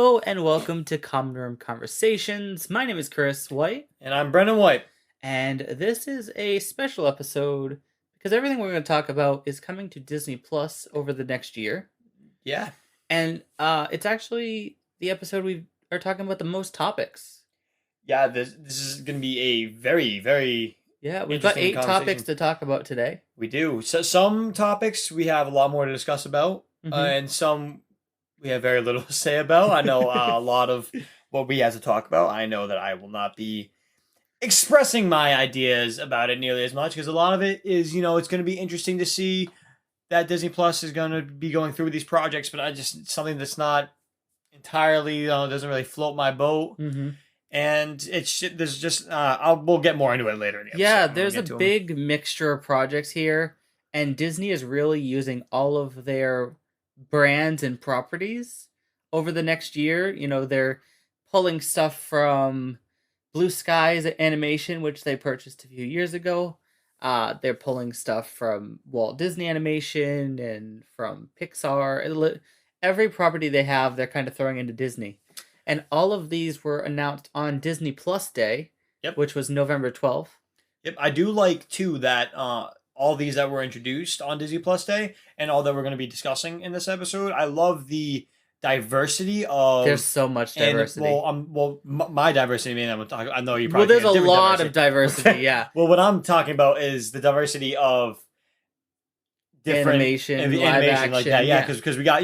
Hello and welcome to Common Room Conversations. My name is Chris White. And I'm Brendan White. And this is a special episode because everything we're going to talk about is coming to Disney Plus over the next year. Yeah. And it's actually the episode we are talking about the most topics. Yeah, this is going to be a very, very we've got 8 topics to talk about today. We do. So some topics we have a lot more to discuss about, and some we have very little to say about. I know a lot of what we have to talk about. I know that I will not be expressing my ideas about it nearly as much because a lot of it is, it's going to be interesting to see that Disney Plus is going to be going through these projects, but something that's not entirely, doesn't really float my boat. Mm-hmm. And there's just, we'll get more into it later in the episode. Yeah, there's a big mixture of projects here, and Disney is really using all of their brands and properties over the next year. They're pulling stuff from Blue Skies Animation, which they purchased a few years ago. They're pulling stuff from Walt Disney Animation and from Pixar. Every property they have, they're kind of throwing into Disney. And all of these were announced on Disney Plus Day, which was November 12th. Yep, I do like, too, that all these that were introduced on Disney Plus Day and all that we're going to be discussing in this episode, I love the diversity of... There's so much diversity. My diversity, I know you probably... Well, there's a lot of diversity, yeah. Well, what I'm talking about is the diversity of different... Animation, live action. Like that, yeah, because we got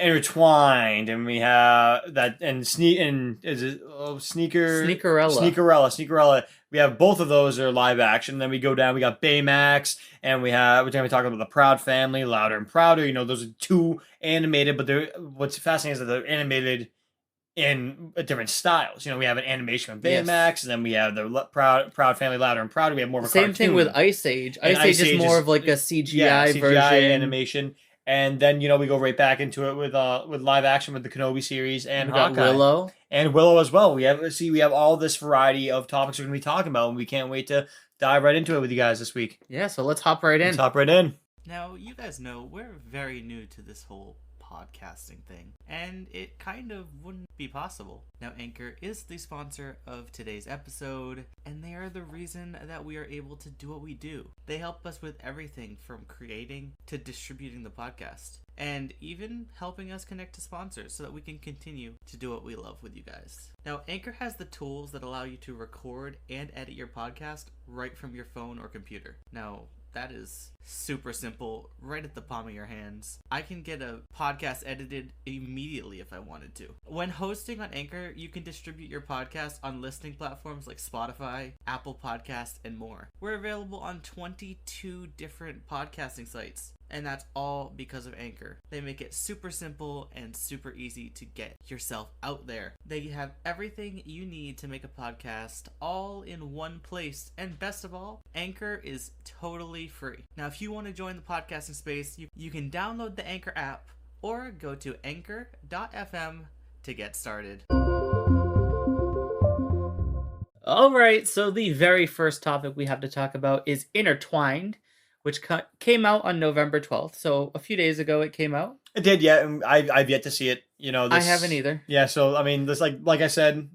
Intertwined, and we have that, and Sneakerella. We have both of those are live action. Then we go down, we got Baymax, and we're going to be talking about the Proud Family, Louder and Prouder. Those are 2 animated, but what's fascinating is that they're animated in different styles. We have an animation with Baymax, and then we have the Proud Family, Louder and Prouder. We have more of a same thing with Ice Age. Ice Age is more of like a CGI version. Animation. And then, we go right back into it with live action with the Kenobi series and Hawkeye. Willow. And Willow as well. We have all this variety of topics we're going to be talking about, and we can't wait to dive right into it with you guys this week. Yeah, so let's hop right in. Now, you guys know we're very new to this whole podcasting thing, and it kind of wouldn't be possible. Now, Anchor is the sponsor of today's episode, and they are the reason that we are able to do what we do. They help us with everything from creating to distributing the podcast, and even helping us connect to sponsors so that we can continue to do what we love with you guys. Now, Anchor has the tools that allow you to record and edit your podcast right from your phone or computer. Now, that is super simple, right at the palm of your hands. I can get a podcast edited immediately if I wanted to. When hosting on Anchor, you can distribute your podcast on listening platforms like Spotify, Apple Podcasts, and more. We're available on 22 different podcasting sites, and that's all because of Anchor. They make it super simple and super easy to get yourself out there. They have everything you need to make a podcast all in one place, and best of all, Anchor is totally free. Now, if you want to join the podcasting space, you can download the Anchor app or go to anchor.fm to get started. All right, so the very first topic we have to talk about is Intertwined, which came out on November 12th. So a few days ago it came out. It did, yeah. And I've yet to see it. I haven't either. Yeah, so this like I said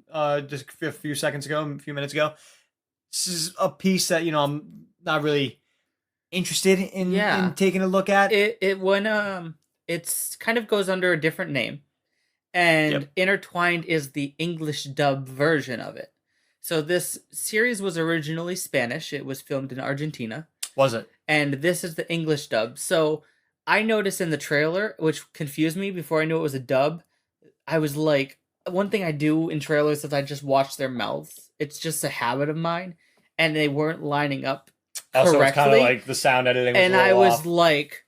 just a few minutes ago, this is a piece that I'm not really interested in taking a look at. It's kind of goes under a different name, and Intertwined is the English dub version of it. So this series was originally Spanish. It was filmed in Argentina. Was it? And this is the English dub. So I noticed in the trailer, which confused me before I knew it was a dub, I was like, one thing I do in trailers is I just watch their mouths. It's just a habit of mine. And they weren't lining up correctly. Also, it's kind of like the sound editing was and I was like,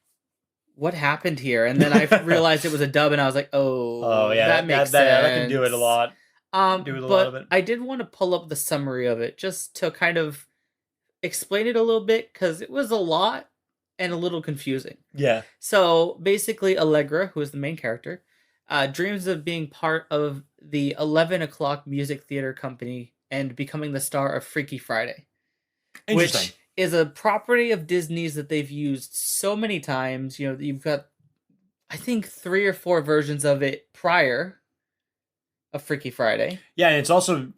what happened here? And then I realized it was a dub, and I was like, that makes sense. That can do it a lot. But I did want to pull up the summary of it just to kind of explain it a little bit, because it was a lot and a little confusing. Yeah. So basically, Allegra, who is the main character, dreams of being part of the 11 O'Clock Music Theater Company and becoming the star of Freaky Friday. Which is a property of Disney's that they've used so many times. You've got I think 3 or 4 versions of it prior of Freaky Friday. Yeah, and it's also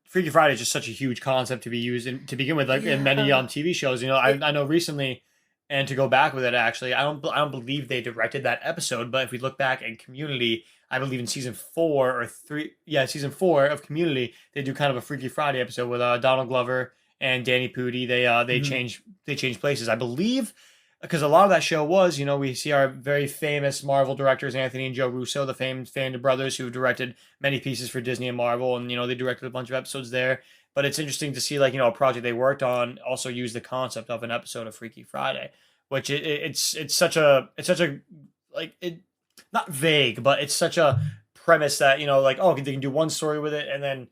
Freaky Friday is just such a huge concept to be used to begin with, like in many TV shows. I know recently, and to go back with it, actually, I don't believe they directed that episode, but if we look back in Community, I believe in season 4 or 3, season 4 of Community, they do kind of a Freaky Friday episode with Donald Glover and Danny Pudi. They change places, I believe. Because a lot of that show was, we see our very famous Marvel directors, Anthony and Joe Russo, the famed brothers who directed many pieces for Disney and Marvel, and, they directed a bunch of episodes there. But it's interesting to see, like, a project they worked on also use the concept of an episode of Freaky Friday, which it's such a like, it not vague, but it's such a premise that, like, oh, they can do one story with it and then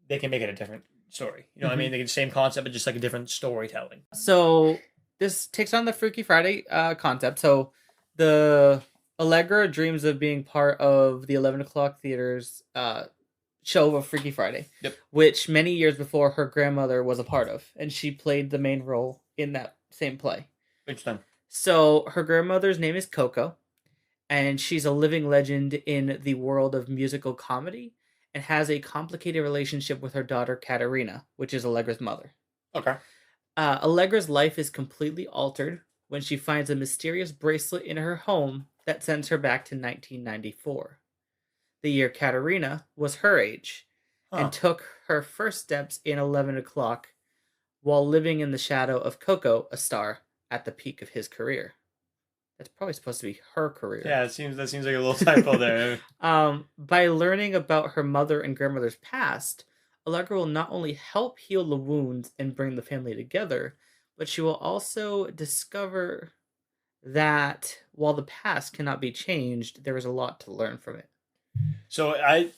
they can make it a different story. You know what I mean? They can same concept, but just like a different storytelling. So this takes on the Freaky Friday concept. So the Allegra dreams of being part of the 11 o'clock theater's show of Freaky Friday, which many years before her grandmother was a part of, and she played the main role in that same play. Interesting. So her grandmother's name is Coco, and she's a living legend in the world of musical comedy and has a complicated relationship with her daughter Katerina, which is Allegra's mother. Okay. Allegra's life is completely altered when she finds a mysterious bracelet in her home that sends her back to 1994, the year Katerina was her age, and took her first steps in 11 o'clock while living in the shadow of Coco, a star at the peak of his career. That's probably supposed to be her career. Yeah, that seems like a little typo there. By learning about her mother and grandmother's past, Allegra will not only help heal the wounds and bring the family together, but she will also discover that while the past cannot be changed, there is a lot to learn from it. So I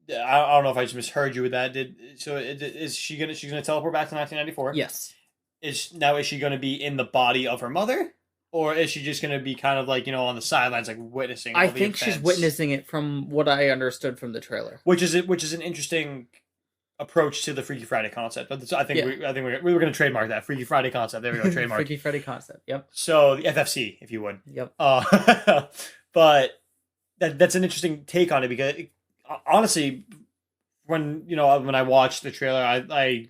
don't know if I just misheard you with that. Is she's gonna teleport back to 1994? Yes. Is she gonna be in the body of her mother? Or is she just going to be kind of like, on the sidelines, like witnessing all I the think events? She's witnessing it from what I understood from the trailer. Which is an interesting approach to the Freaky Friday concept. I think we were going to trademark that Freaky Friday concept. There we go, trademark. Freaky Friday concept. Yep. So the FFC, if you would. Yep. But that's an interesting take on it because honestly, when I watched the trailer, I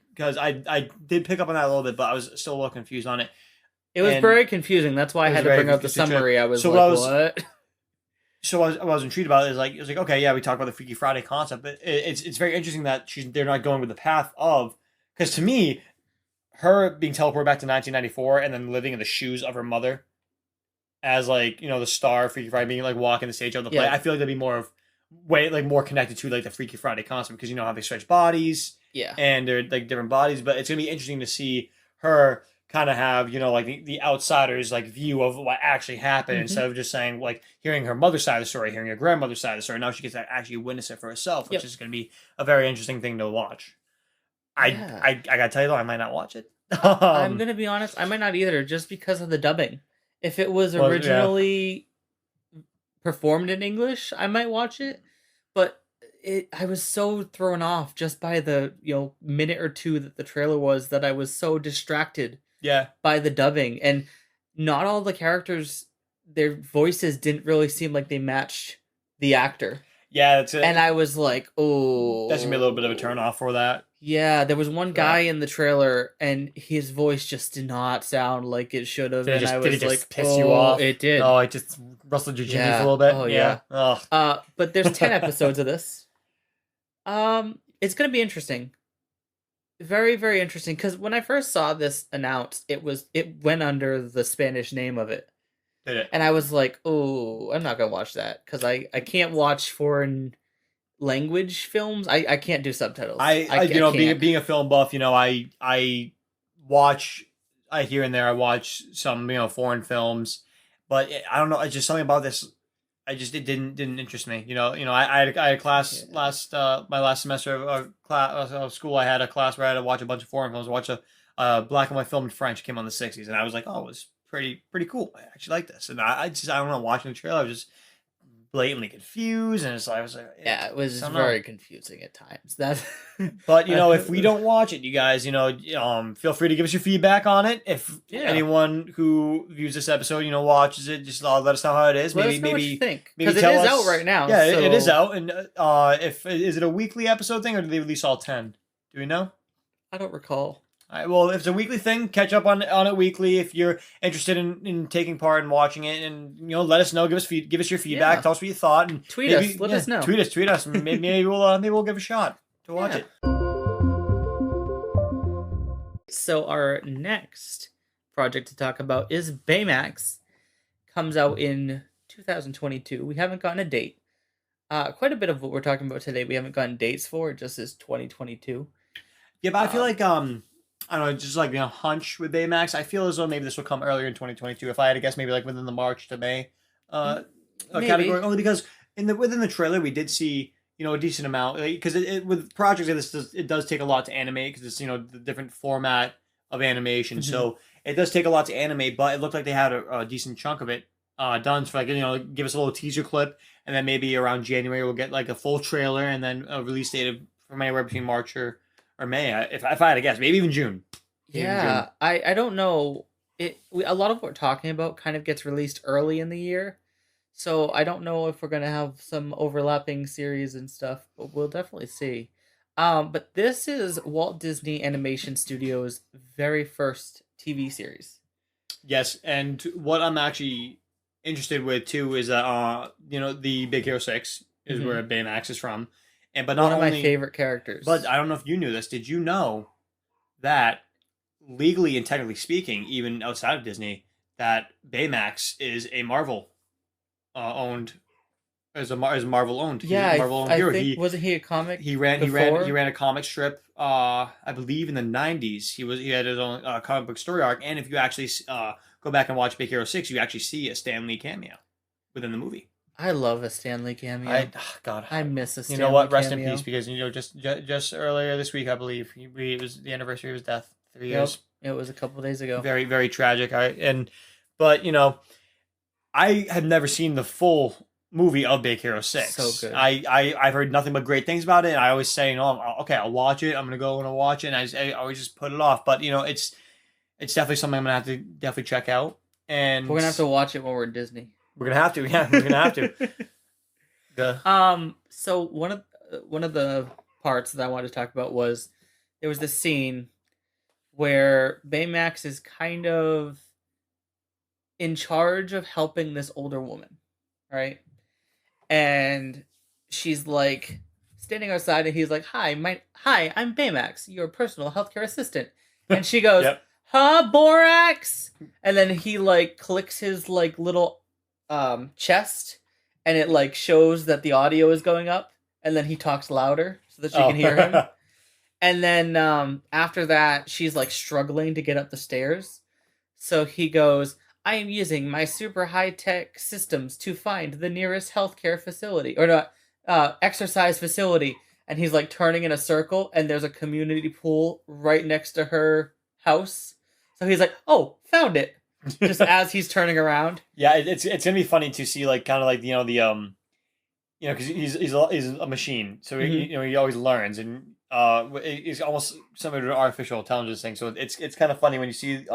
did pick up on that a little bit, but I was still a little confused on it. It was very confusing. That's why I had to bring up the summary. I was what? So I was intrigued about it. It was like, okay, yeah, we talked about the Freaky Friday concept, but it's very interesting that they're not going with the path of, because to me, her being teleported back to 1994 and then living in the shoes of her mother as the star Freaky Friday, being walking the stage of the play. I feel like that'd be more connected to the Freaky Friday concept because how they stretch bodies, and they're different bodies. But it's gonna be interesting to see her kind of have the outsider's view of what actually happened instead of just saying hearing her mother's side of the story, hearing her grandmother's side of the story. Now she gets to actually witness it for herself, which is going to be a very interesting thing to watch. I gotta tell you though, I might not watch it. I'm gonna be honest, I might not either, just because of the dubbing. If it was originally performed in English, I might watch it, but I was so thrown off just by the minute or two that the trailer was that I was so distracted by the dubbing, and not all the characters, their voices didn't really seem like they matched the actor. Yeah, that's it. And I was like, oh, that's gonna be a little bit of a turn off for that. Yeah, there was one guy in the trailer, and his voice just did not sound like it should have. Did it just piss oh, you off? It did. Oh, it just rustled your jeans a little bit. Oh yeah. But there's 10 episodes of this. It's gonna be interesting. Very, very interesting, because when I first saw this announced, it went under the Spanish name of it. Did it? And I was like, oh, I'm not gonna watch that because I can't watch foreign language films. I can't do subtitles. Being a film buff, I watch here and there. I watch some foreign films, but I don't know. It's just something about this. It didn't interest me. I had a class my last semester of school. I had a class where I had to watch a bunch of foreign films. Watch a black and white film in French. It came on the 60s, and I was like, oh, it was pretty cool. I actually like this, and I don't know. Watching the trailer, I was just blatantly confused, and I was like, yeah, it was very confusing at times. That, but if we don't watch it, you guys, feel free to give us your feedback on it. If anyone who views this episode, watches it, just let us know how it is. Let us know what you think, because it is out right now. Yeah, it is out, and is it a weekly episode thing, or do they release all 10? Do we know? I don't recall. All right, well, if it's a weekly thing, catch up on it weekly. If you're interested in taking part and watching it, and let us know, give us your feedback, tell us what you thought, and tweet us. Let us know. Tweet us. Maybe we'll give a shot to watch it. So our next project to talk about is Baymax. Comes out in 2022. We haven't gotten a date. Quite a bit of what we're talking about today we haven't gotten dates for. It just is 2022. Yeah, but I feel like I don't know, just like hunch with Baymax. I feel as though maybe this will come earlier in 2022. If I had to guess, maybe like within the March to May category. Only because within the trailer we did see a decent amount, because with projects like this, it does take a lot to animate, because it's the different format of animation. Mm-hmm. So it does take a lot to animate, but it looked like they had a decent chunk of it done. So give us a little teaser clip, and then maybe around January we'll get like a full trailer, and then a release date from anywhere between March or May, if I had to guess, maybe even June. Yeah, I don't know. A lot of what we're talking about kind of gets released early in the year, so I don't know if we're gonna have some overlapping series and stuff, but we'll definitely see. But this is Walt Disney Animation Studios' very first TV series. Yes, and what I'm actually interested with too is that the Big Hero 6 is where Baymax is from. But not one of my favorite characters. But I don't know if you knew this. Did you know that legally and technically speaking, even outside of Disney, that Baymax is a Marvel owned, is Marvel owned? Yeah, Marvel owned hero. Wasn't he a comic? He ran a comic strip. I believe in the 90s. He had his own comic book story arc. And if you actually go back and watch Big Hero 6, you actually see a Stan Lee cameo within the movie. I love a Stan Lee cameo. I miss a Stan Lee cameo. You know what? Rest in peace, because just earlier this week, I believe it was the anniversary of his death. 3 years. It was a couple days ago. Very, very tragic. But I have never seen the full movie of Big Hero 6. So good. I've heard nothing but great things about it. And I always say, okay, I'll watch it. I'm gonna go and watch it. And I always just put it off. But it's definitely something I'm gonna have to definitely check out. And we're gonna have to watch it when we're in Disney. We're gonna have to, yeah. We're gonna have to. So one of the parts that I wanted to talk about was there was this scene where Baymax is kind of in charge of helping this older woman, right? And she's like standing outside, and he's like, "Hi, I'm Baymax, your personal healthcare assistant." And she goes, Yep. "Huh, Borax?" And then he clicks his little chest, and it shows that the audio is going up, and then he talks louder so that she can hear him. And then after that, she's struggling to get up the stairs, so he goes, "I am using my super high-tech systems to find the nearest healthcare facility, or exercise facility." And he's turning in a circle, and there's a community pool right next to her house, so he's like, "Oh, found it." Just as he's turning around. Yeah, it's gonna be funny to see because he's a machine, so he always learns, and it's almost similar to an artificial intelligence thing. So it's kind of funny when you see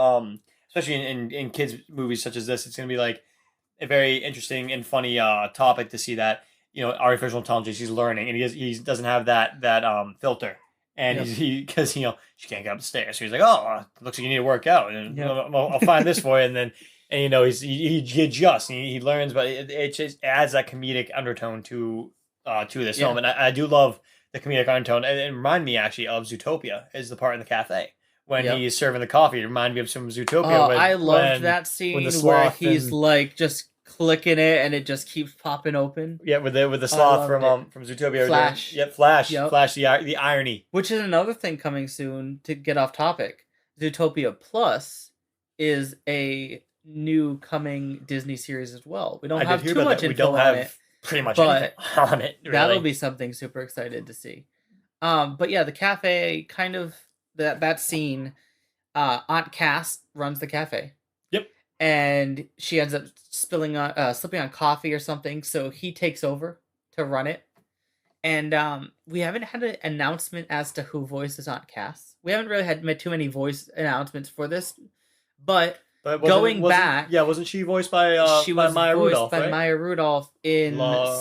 especially in kids movies such as this. It's gonna be a very interesting and funny topic to see that artificial intelligence, he's learning, and he doesn't have that filter. And because she can't get up the stairs, so he's like, "Oh, looks like you need to work out, and I'll find this for you." And then, he adjusts, and he learns, but it just adds that comedic undertone to this film, and I do love the comedic undertone. And it reminded me actually of Zootopia, is the part in the cafe when he's serving the coffee. It reminded me of some Zootopia. I loved that scene where he's just clicking it, and it just keeps popping open. Yeah, with the sloth from Zootopia. Flash. Yep, Flash. Yep. Flash, the irony. Which is another thing coming soon, to get off topic. Zootopia Plus is a new coming Disney series as well. We don't have too much info on it. Pretty much anything on it. Really. That'll be something super excited to see. But yeah, the cafe, kind of that scene, Aunt Cass runs the cafe. Yep. and she ends up slipping on coffee or something. So he takes over to run it, and we haven't had an announcement as to who voices Aunt Cass. We haven't really had too many voice announcements for this, but wasn't she voiced by Maya Rudolph? By Maya Rudolph in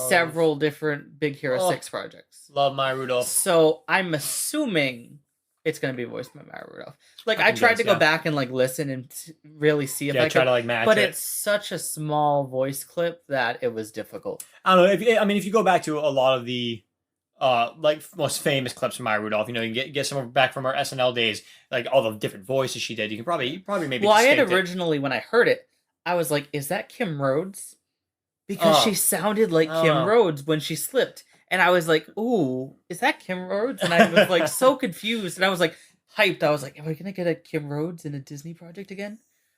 several different Big Hero 6 projects. Love Maya Rudolph. So I'm assuming it's gonna be voiced by Maya Rudolph. Like I tried to go back and like listen and really see if I could, try to like match but it. It's such a small voice clip that it was difficult. I don't know. If you go back to a lot of the like most famous clips from Maya Rudolph, you can get some back from our SNL days, like all the different voices she did. You can probably maybe. Well, I had originally when I heard it, I was like, "Is that Kim Rhodes?" Because she sounded like Kim Rhodes when she slipped, and I was like, "Ooh, is that Kim Rhodes?" And I was like so confused, and I was like hyped. I was like, "Are we gonna get a Kim Rhodes in a Disney project again?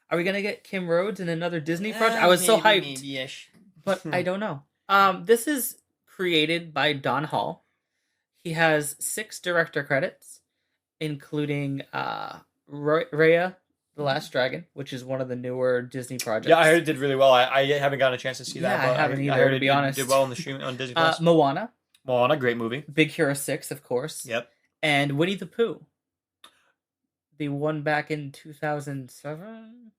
Are we gonna get Kim Rhodes in another Disney project?" I was so hyped, maybe-ish. But I don't know. This is created by Don Hall. He has 6 director credits, including Raya, The Last Dragon, which is one of the newer Disney projects. Yeah, I heard it did really well. I haven't gotten a chance to see that. But I haven't either, to be honest. It did well on the stream on Disney Plus. Moana, great movie. Big Hero 6, of course. Yep. And Winnie the Pooh, the one back in 2007.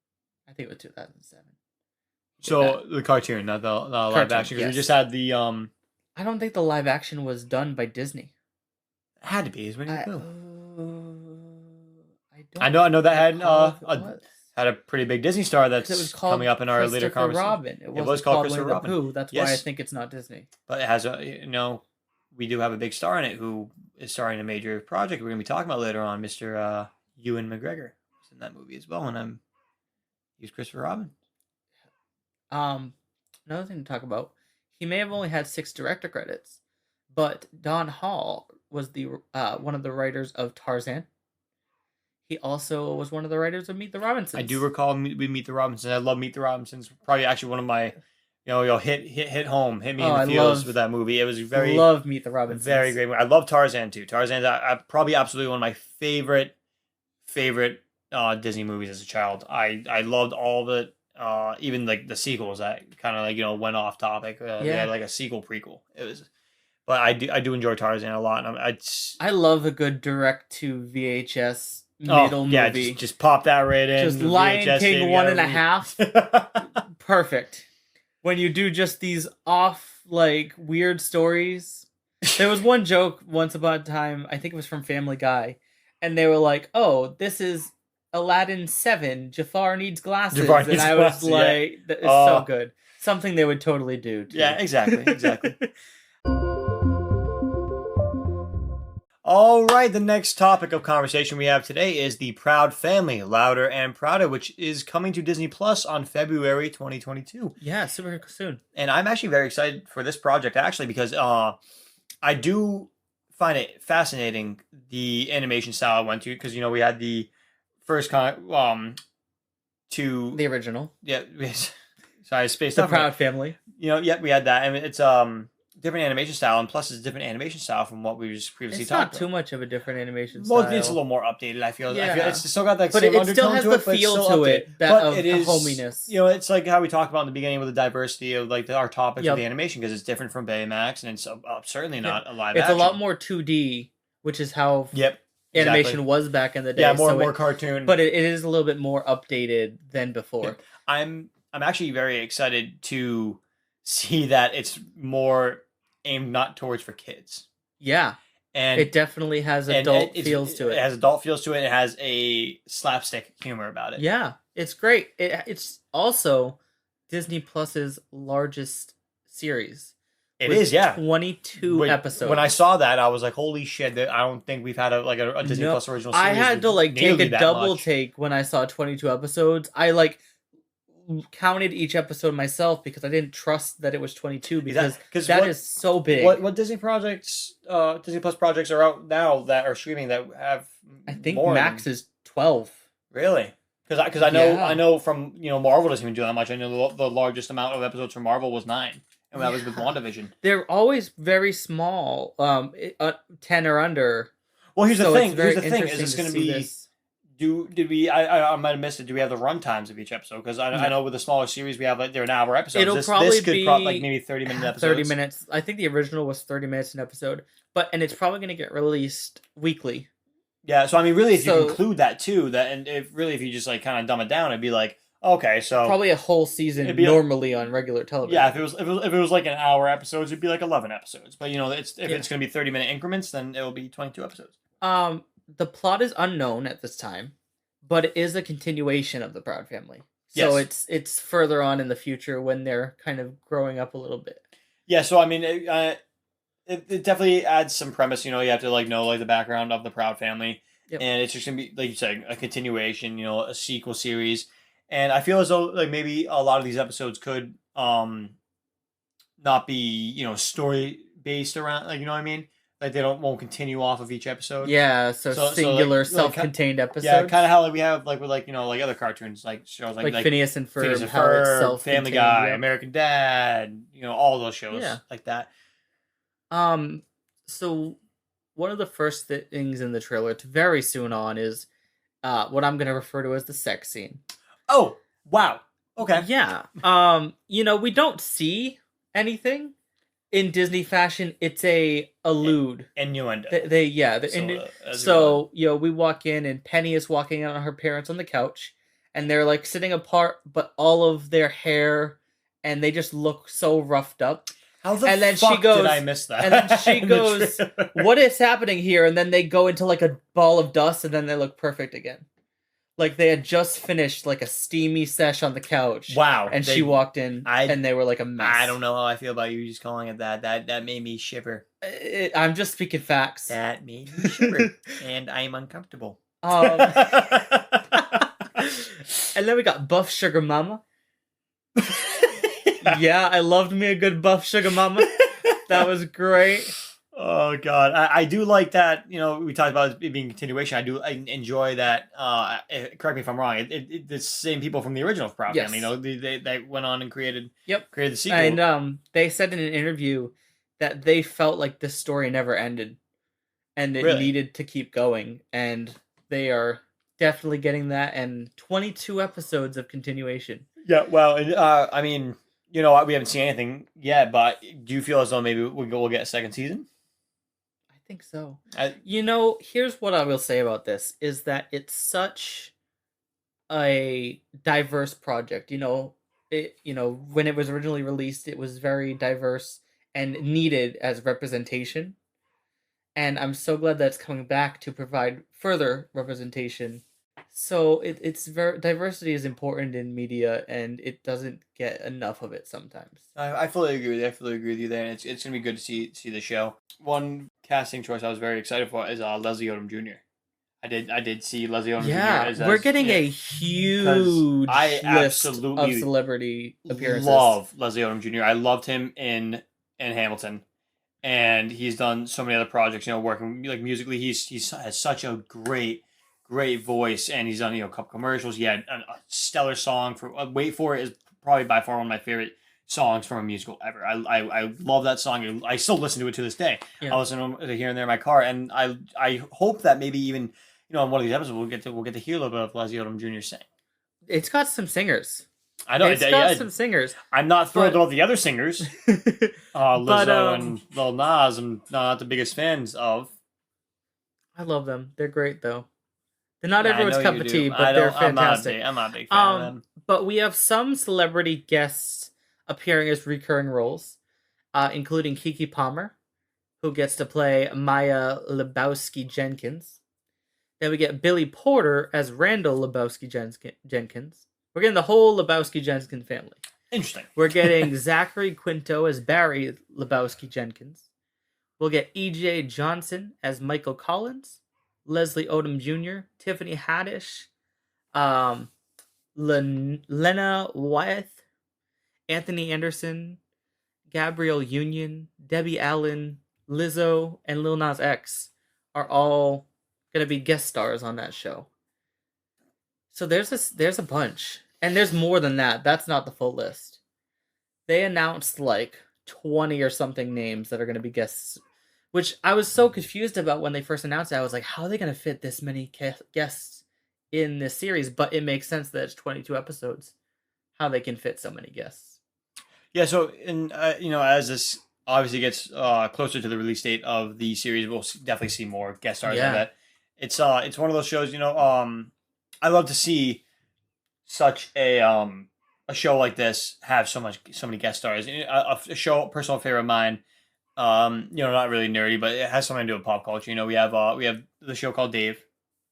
I think it was 2007. So the cartoon, not the live action. Because we just had the I don't think the live action was done by Disney. It had to be. It's Winnie the Pooh. I know that had a pretty big Disney star that's coming up in our later conversation. It was called Christopher Robin. Pooh. That's why I think it's not Disney. But it has we do have a big star in it who is starring in a major project we're going to be talking about later on. Mr. Ewan McGregor was in that movie as well, and he's Christopher Robin. Another thing to talk about. He may have only had 6 director credits, but Don Hall was the one of the writers of Tarzan. He also was one of the writers of Meet the Robinsons. I do recall we Meet the Robinsons. I love Meet the Robinsons. Probably actually one of my, hit home, hit me in the feels with that movie. It was love Meet the Robinsons. Very great movie. I love Tarzan too. Tarzan's probably absolutely one of my favorite Disney movies as a child. I loved all of it. Even like the sequels that kind of went off topic. They had like a sequel prequel. It was, but I do enjoy Tarzan a lot. And I love a good direct to VHS movie. Just pop that right in. Just Lion King 1.5. Perfect. When you do just these off weird stories. There was one joke once upon a time. I think it was from Family Guy, and they were like, "Oh, this is Aladdin 7, Jafar needs glasses." And I was like, that is so good. Something they would totally do, too. Yeah, exactly. All right, the next topic of conversation we have today is The Proud Family, Louder and Prouder, which is coming to Disney Plus on February 2022. Yeah, super soon. And I'm actually very excited for this project, actually, because I do find it fascinating, the animation style I went to, because, we had the first the original. Yeah, sorry, spaced out. The Proud Family. We had that, and it's different animation style, and plus it's a different animation style from what we just previously talked about. It's not too much of a different animation style. Well, it's a little more updated. I feel it's still got that but same undertone to it, but it still has the feel to it, but it is hominess. It's like how we talked about in the beginning with the diversity of our topics of the animation, because it's different from Baymax, and it's certainly not a live action. It's a lot more 2D, which is how animation was back in the day. Yeah, more cartoon. But it is a little bit more updated than before. I'm actually very excited to see that it's more aimed not towards for kids. Yeah. And it definitely has adult feels to it. It has adult feels to it. It has a slapstick humor about it. Yeah. It's great. It's also Disney Plus's largest series. It is, yeah. 22 episodes. When I saw that, I was like, holy shit, I don't think we've had a Disney Plus original series. I had to take a double take when I saw 22 episodes. I counted each episode myself because I didn't trust that it was 22 because that is so big. What Disney projects, Disney Plus projects are out now that are streaming that have I think max is 12. Really? Because I know from Marvel doesn't even do that much. I know the largest amount of episodes from Marvel was 9. And that was with WandaVision. They're always very small, 10 or under. Well, here's the thing. Is it's going to be Did we? I might have missed it. Do we have the run times of each episode? Because I know with the smaller series we have like they're an hour episodes. It'll this probably could be like maybe 30-minute episodes. 30 minutes. I think the original was 30 minutes an episode, and it's probably going to get released weekly. Yeah, so I mean, really, if you include that too, if you just like kind of dumb it down, it'd be like, okay, so probably a whole season normally on regular television. Yeah, if it was like an hour episodes, it'd be like 11 episodes. But it's going to be 30-minute increments, then it will be 22 episodes. The plot is unknown at this time, but it is a continuation of the Proud Family. So it's further on in the future when they're kind of growing up a little bit. Yeah, so I mean, it definitely adds some premise. You have to know the background of the Proud Family, and it's just gonna be like you said, a continuation. A sequel series, and I feel as though maybe a lot of these episodes could not be story based around you know what I mean. Like they won't continue off of each episode. Yeah, so singular self-contained episodes. Yeah, kind of how we have with other cartoons shows like Phineas and Ferb, Family Guy, American Dad, all those shows like that. So one of the first things in the trailer, it's very soon on, is what I'm going to refer to as the sex scene. Oh, wow. Okay. Yeah. We don't see anything. In Disney fashion, it's a allude. Innuendo. So we walk in and Penny is walking out on her parents on the couch, and they're sitting apart, but all of their hair, and they just look so roughed up. How the fuck did I miss that? And then she goes, "What is happening here?" And then they go into a ball of dust, and then they look perfect again. Like they had just finished a steamy sesh on the couch. Wow. And she walked in and they were a mess. I don't know how I feel about you just calling it that. That made me shiver. I'm just speaking facts. That made me shiver. And I'm uncomfortable. And then we got Buff Sugar Mama. Yeah, I loved me a good Buff Sugar Mama. That was great. Oh God, I do like that. We talked about it being a continuation. I enjoy that. Correct me if I'm wrong. It's the same people from the original Proud Family. They went on and created the sequel. And they said in an interview that they felt like this story never ended, and it needed to keep going. And they are definitely getting that. And 22 episodes of continuation. Yeah. Well, I mean, we haven't seen anything yet, but do you feel as though maybe we'll get a second season? I think so. Here's what I will say about this, is that it's such a diverse project. When it was originally released, it was very diverse and needed as representation. And I'm so glad that it's coming back to provide further representation. So diversity is important in media, and it doesn't get enough of it sometimes. I fully agree with you. I fully agree with you there, and it's gonna be good to see the show. One casting choice I was very excited for is Leslie Odom Jr. I did see Leslie Odom Jr. We're getting a huge list of celebrity appearances. Love Leslie Odom Jr. I loved him in Hamilton, and he's done so many other projects. Working musically, he has such a great voice, and he's done a couple commercials. He had a stellar song for "Wait For It" is probably by far one of my favorite songs from a musical ever. I love that song. I still listen to it to this day. I listen to it here and there in my car, and I hope that maybe even on one of these episodes we'll get to hear a little bit of Leslie Odom Jr. sing. It's got some singers. I know it's got some singers. I'm not thrilled about the other singers. Lizzo and Lil Nas, I'm not the biggest fans of. I love them. They're great though. They're not everyone's cup of tea, but they're fantastic. I'm not a big fan of them. But we have some celebrity guests appearing as recurring roles, including Keke Palmer, who gets to play Maya Lebowski-Jenkins. Then we get Billy Porter as Randall Lebowski-Jenkins. We're getting the whole Lebowski-Jenkins family. Interesting. We're getting Zachary Quinto as Barry Lebowski-Jenkins. We'll get E.J. Johnson as Michael Collins. Leslie Odom Jr., Tiffany Haddish, Lena Wyeth, Anthony Anderson, Gabrielle Union, Debbie Allen, Lizzo, and Lil Nas X are all going to be guest stars on that show. So there's a bunch. And there's more than that. That's not the full list. They announced 20 or something names that are going to be guests, which I was so confused about when they first announced it. I was like, how are they going to fit this many guests in this series, but it makes sense that it's 22 episodes. How they can fit so many guests. Yeah, so as this obviously gets closer to the release date of the series, we'll definitely see more guest stars on that. It's one of those shows. I love to see such a show like this have so many guest stars. A show, personal favorite of mine. Not really nerdy, but it has something to do with pop culture. We have the show called Dave,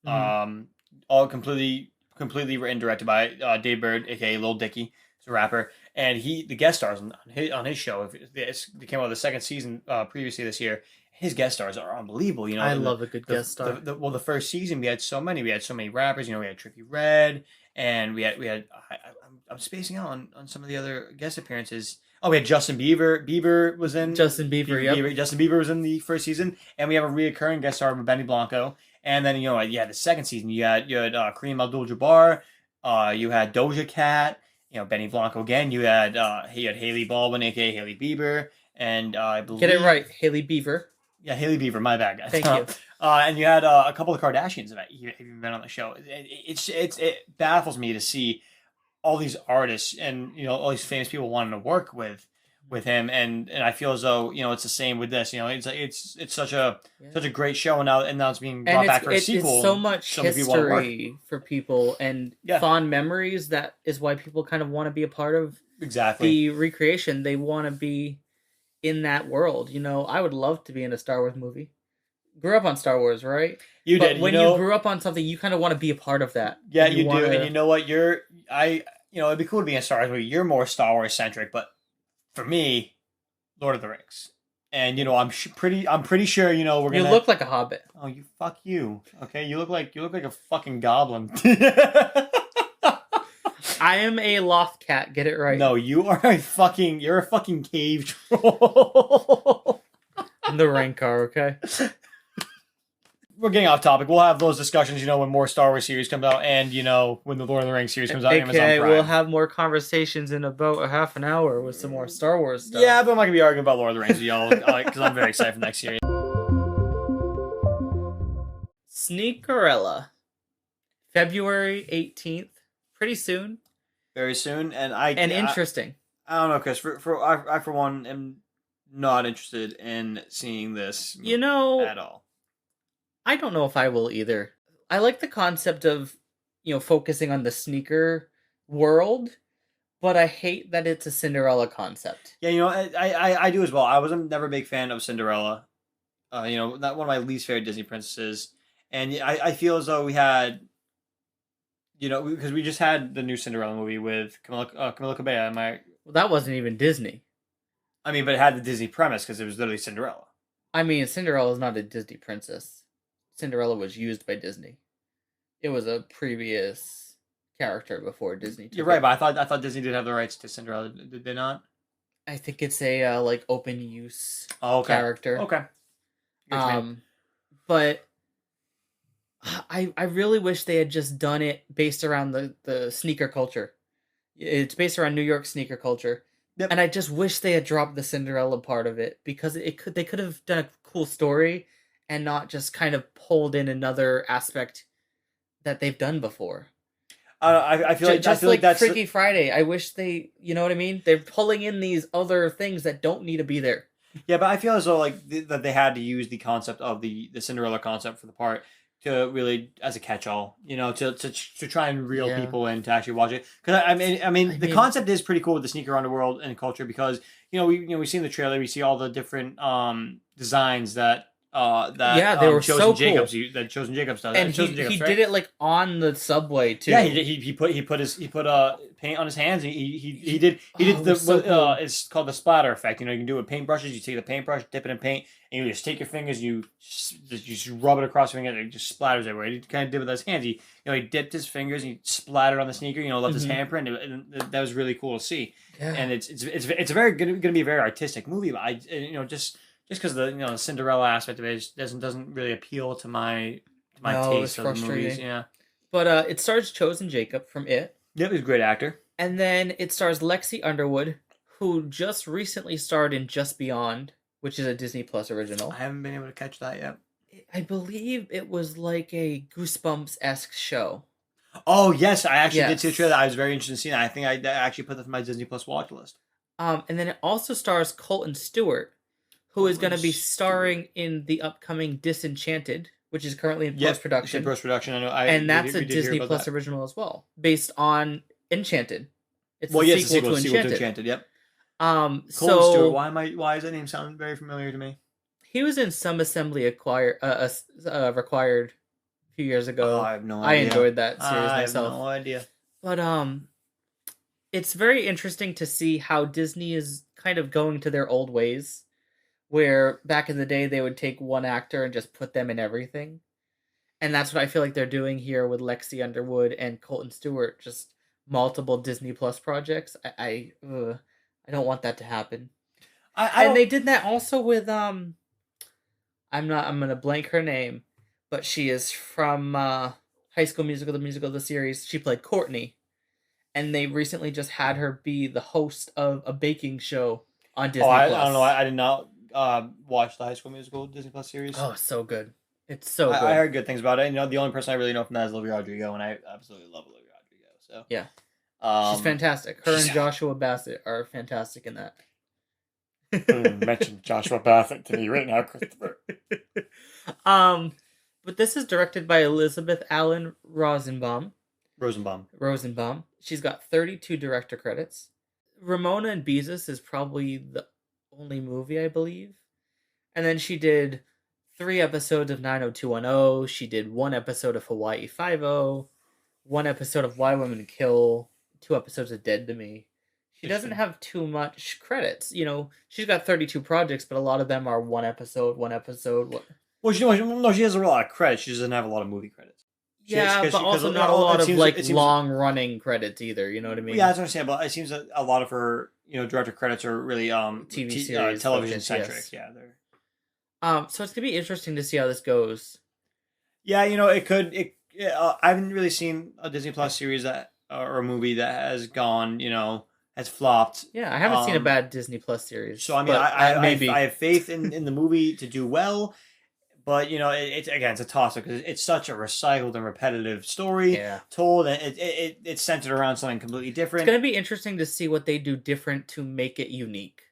all completely written and directed by Dave Bird, aka Lil Dicky. He's a rapper, and the guest stars on his show. They came out with the second season previously this year. His guest stars are unbelievable. I love a good guest star. The first season we had so many. We had so many rappers. We had Trippie Redd, and we had. I'm spacing out on some of the other guest appearances. Oh, we had Justin Bieber. Bieber was in Justin Bieber. Justin Bieber was in the first season, and we have a reoccurring guest star of Benny Blanco. And then the second season you had Kareem Abdul-Jabbar. You had Doja Cat. Benny Blanco again. You had Haley Baldwin, aka Haley Bieber, and I believe get it right, Haley Bieber. Yeah, Haley Bieber. My bad, guys. Thank you. And you had a couple of Kardashians that even been on the show. It baffles me to see all these artists and all these famous people wanting to work with him, and I feel as though it's the same with this. It's such a great show, and now it's being brought back for a sequel. It's so much history for people and fond memories. That is why people kind of want to be a part of the recreation. They want to be in that world. I would love to be in a Star Wars movie. Grew up on Star Wars, right? You did. When you grew up on something, you kind of want to be a part of that. Yeah, you do. And you know what? It'd be cool to be in a Star Wars movie. You're more Star Wars centric, but for me, Lord of the Rings. And I'm pretty sure we're gonna. You look like a hobbit. Oh, fuck you. Okay, you look like a fucking goblin. I am a loft cat. Get it right. No, you're a fucking cave troll. I'm the Rancor. Okay. We're getting off topic. We'll have those discussions, when more Star Wars series comes out, and when the Lord of the Rings series comes out. Amazon Prime. We'll have more conversations in about a half an hour with some more Star Wars stuff. Yeah, but I'm not gonna be arguing about Lord of the Rings with y'all because I'm very excited for next series. Sneakerella, February 18th, pretty soon. Very soon, and interesting. I don't know, Chris. I for one am not interested in seeing this. At all. I don't know if I will either. I like the concept of, focusing on the sneaker world, but I hate that it's a Cinderella concept. Yeah, I do as well. I was never a big fan of Cinderella. Not one of my least favorite Disney princesses. And I feel as though we had, because we just had the new Cinderella movie with Camila Cabello. Well, that wasn't even Disney. I mean, but it had the Disney premise because it was literally Cinderella. I mean, Cinderella is not a Disney princess. Cinderella was used by Disney. It was a previous character before Disney. You're right, but I thought Disney did have the rights to Cinderella. Did they not? I think it's a open use character. Okay. But I really wish they had just done it based around the sneaker culture. It's based around New York sneaker culture. Yep. And I just wish they had dropped the Cinderella part of it because they could have done a cool story and not just kind of pulled in another aspect that they've done before. I feel like that's Freaky Friday. I wish they, you know what I mean? They're pulling in these other things that don't need to be there. Yeah, but I feel as though that they had to use the concept of the Cinderella concept for the part to really as a catch-all, to try and reel people in to actually watch it. Because I mean, the concept is pretty cool with the sneaker underworld and culture because we see in the trailer, we see all the different designs that they were Chosen so Jacobs cool. That Chosen Jacobs does, and he did it on the subway too. Yeah, he put paint on his hands. He did so cool. It's called the splatter effect. You can do it with paintbrushes. You take the paintbrush, dip it in paint, and you just take your fingers, you just rub it across your finger, and it just splatters everywhere. He kind of did it with his hands. He dipped his fingers, and he splattered on the sneaker. Left his handprint, and that was really cool to see. Yeah. And it's very going to be a very artistic movie. But just because the Cinderella aspect of it doesn't really appeal to my taste of the movies. Yeah, but it stars Chosen Jacob from It. Yep, he's a great actor. And then it stars Lexi Underwood, who just recently starred in Just Beyond, which is a Disney Plus original. I haven't been able to catch that yet. I believe it was like a Goosebumps-esque show. Oh yes, I actually did see the Yes. trailer. I was very interested in seeing it. I think I actually put that on my Disney Plus watch list. And then it also stars Colton Stewart, who is going to be starring in the upcoming Disenchanted, which is currently in post production. In post production, I know. And that's a Disney Plus original as well, based on Enchanted. It's a sequel to Enchanted. Yep. Colton Stewart. Why does that name sound very familiar to me? He was in Some Assembly Required a few years ago. Oh, I have no idea. I enjoyed that series myself. I have no idea. But it's very interesting to see how Disney is kind of going to their old ways, where back in the day they would take one actor and just put them in everything. And that's what I feel like they're doing here with Lexi Underwood and Colton Stewart, just multiple Disney Plus projects. I don't want that to happen. And they did that also with I'm gonna blank her name, but she is from High School Musical, the series. She played Courtney, and they recently just had her be the host of a baking show on Disney Plus. I don't know. I did not watch the High School Musical Disney Plus series. Oh, so good! It's so good. I heard good things about it. You know, the only person I really know from that is Olivia Rodrigo, and I absolutely love Olivia Rodrigo. So yeah, she's fantastic. Her and Joshua Bassett are fantastic in that. Mention Joshua Bassett to me right now, Christopher. But this is directed by Elizabeth Allen Rosenbaum. She's got 32 director credits. Ramona and Beezus is probably the only movie, I believe. And then she did 3 episodes of 90210. She did 1 episode of Hawaii Five-0, 1 episode of Why Women Kill, 2 episodes of Dead to Me. She doesn't have too much credits. You know, she's got 32 projects, but a lot of them are 1 episode. Well, she has a lot of credits. She doesn't have a lot of movie credits. But also not a lot of long-running credits either. You know what I mean? Yeah, that's what I'm saying. But it seems that a lot of her, director credits are really TV series, television centric. Yes. Yeah, they're. So it's gonna be interesting to see how this goes. Yeah, it could. I haven't really seen a Disney Plus series or a movie that has gone, has flopped. Yeah, I haven't seen a bad Disney Plus series. So I mean, I have faith in the movie to do well. But it's a toss-up because it's such a recycled and repetitive story told, and it's centered around something completely different. It's going to be interesting to see what they do different to make it unique.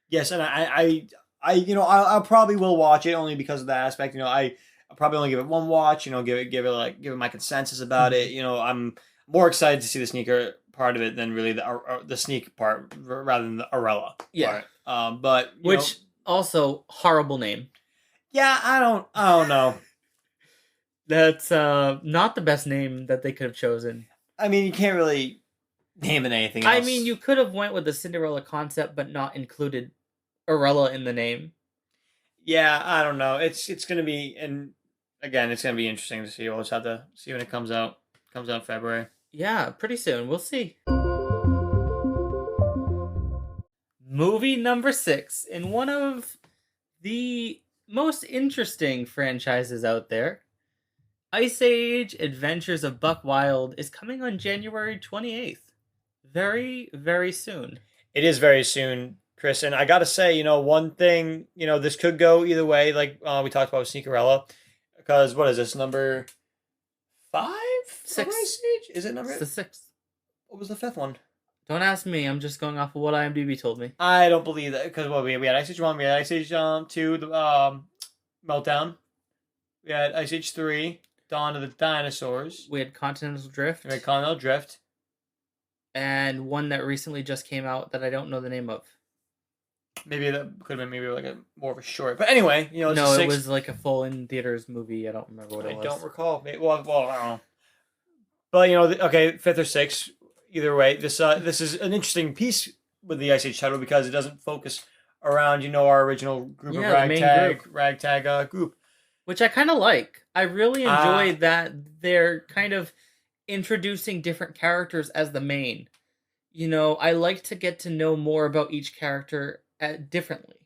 Yes, and I probably will watch it only because of that aspect. I'll probably only give it one watch. Give it my consensus about it. I'm more excited to see the sneaker part of it than really the sneak part rather than the Arella part. But also horrible name. Yeah, I don't know. That's not the best name that they could have chosen. I mean, you can't really name it anything else. I mean, you could have went with the Cinderella concept, but not included Arella in the name. Yeah, I don't know. It's gonna be, and again, it's gonna be interesting to see. We'll just have to see when it comes out. It comes out in February. Yeah, pretty soon. We'll see. Movie number 6 in one of the most interesting franchises out there. Ice Age Adventures of Buck Wild is coming on January 28th. Very, very soon. It is very soon, Chris. And I gotta say, one thing, this could go either way, like we talked about with Sneakerella. Because what is this, number 5? 6. Ice Age? Is it number? It's the 6th. What was the 5th one? Don't ask me. I'm just going off of what IMDb told me. I don't believe that because we had Ice Age 1, we had Ice Age 2, the Meltdown. We had Ice Age 3, Dawn of the Dinosaurs. We had Continental Drift. We had Continental Drift. And one that recently just came out that I don't know the name of. Maybe that could have been like more of a short. But anyway, it's no, it was like a full in theaters movie. I don't remember what it was. I don't recall. Well, I don't know. But okay, 5th or 6th. Either way, this is an interesting piece with the Ice Age title because it doesn't focus around our original group of ragtag group, which I kind of like. I really enjoyed that they're kind of introducing different characters as the main. I like to get to know more about each character differently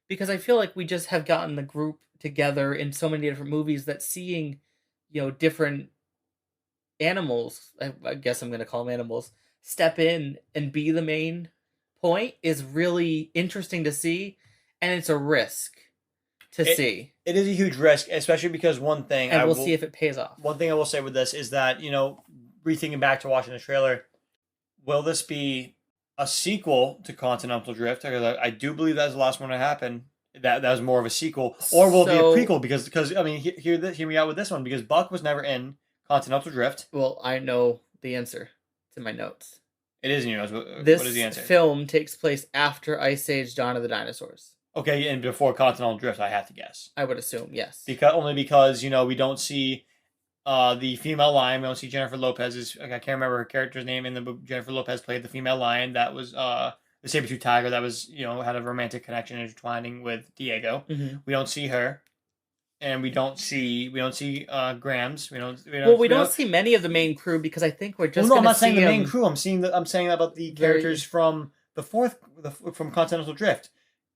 because I feel like we just have gotten the group together in so many different movies that seeing different animals, I guess I'm going to call them animals, step in and be the main point is really interesting to see, and it's a risk to see. It is a huge risk, especially because one thing... And we'll see if it pays off. One thing I will say with this is that, rethinking back to watching the trailer, will this be a sequel to Continental Drift? Because I do believe that's the last one to happen. That was more of a sequel, or will it be a prequel? Because I mean, hear me out with this one, because Buck was never in Continental Drift. Well, I know the answer to my notes. It is in your notes. What is the answer? This film takes place after Ice Age: Dawn of the Dinosaurs. Okay, and before Continental Drift, I have to guess. I would assume, yes. Only because we don't see the female lion. We don't see Jennifer Lopez's. I can't remember her character's name in the book. Jennifer Lopez played the female lion. That was the saber-tooth tiger. That was had a romantic connection intertwining with Diego. Mm-hmm. We don't see her, and we don't see Grams. We don't see many of the main crew, because I think we're just. Well, no, I'm not saying the main crew. I'm saying about the characters from from Continental Drift.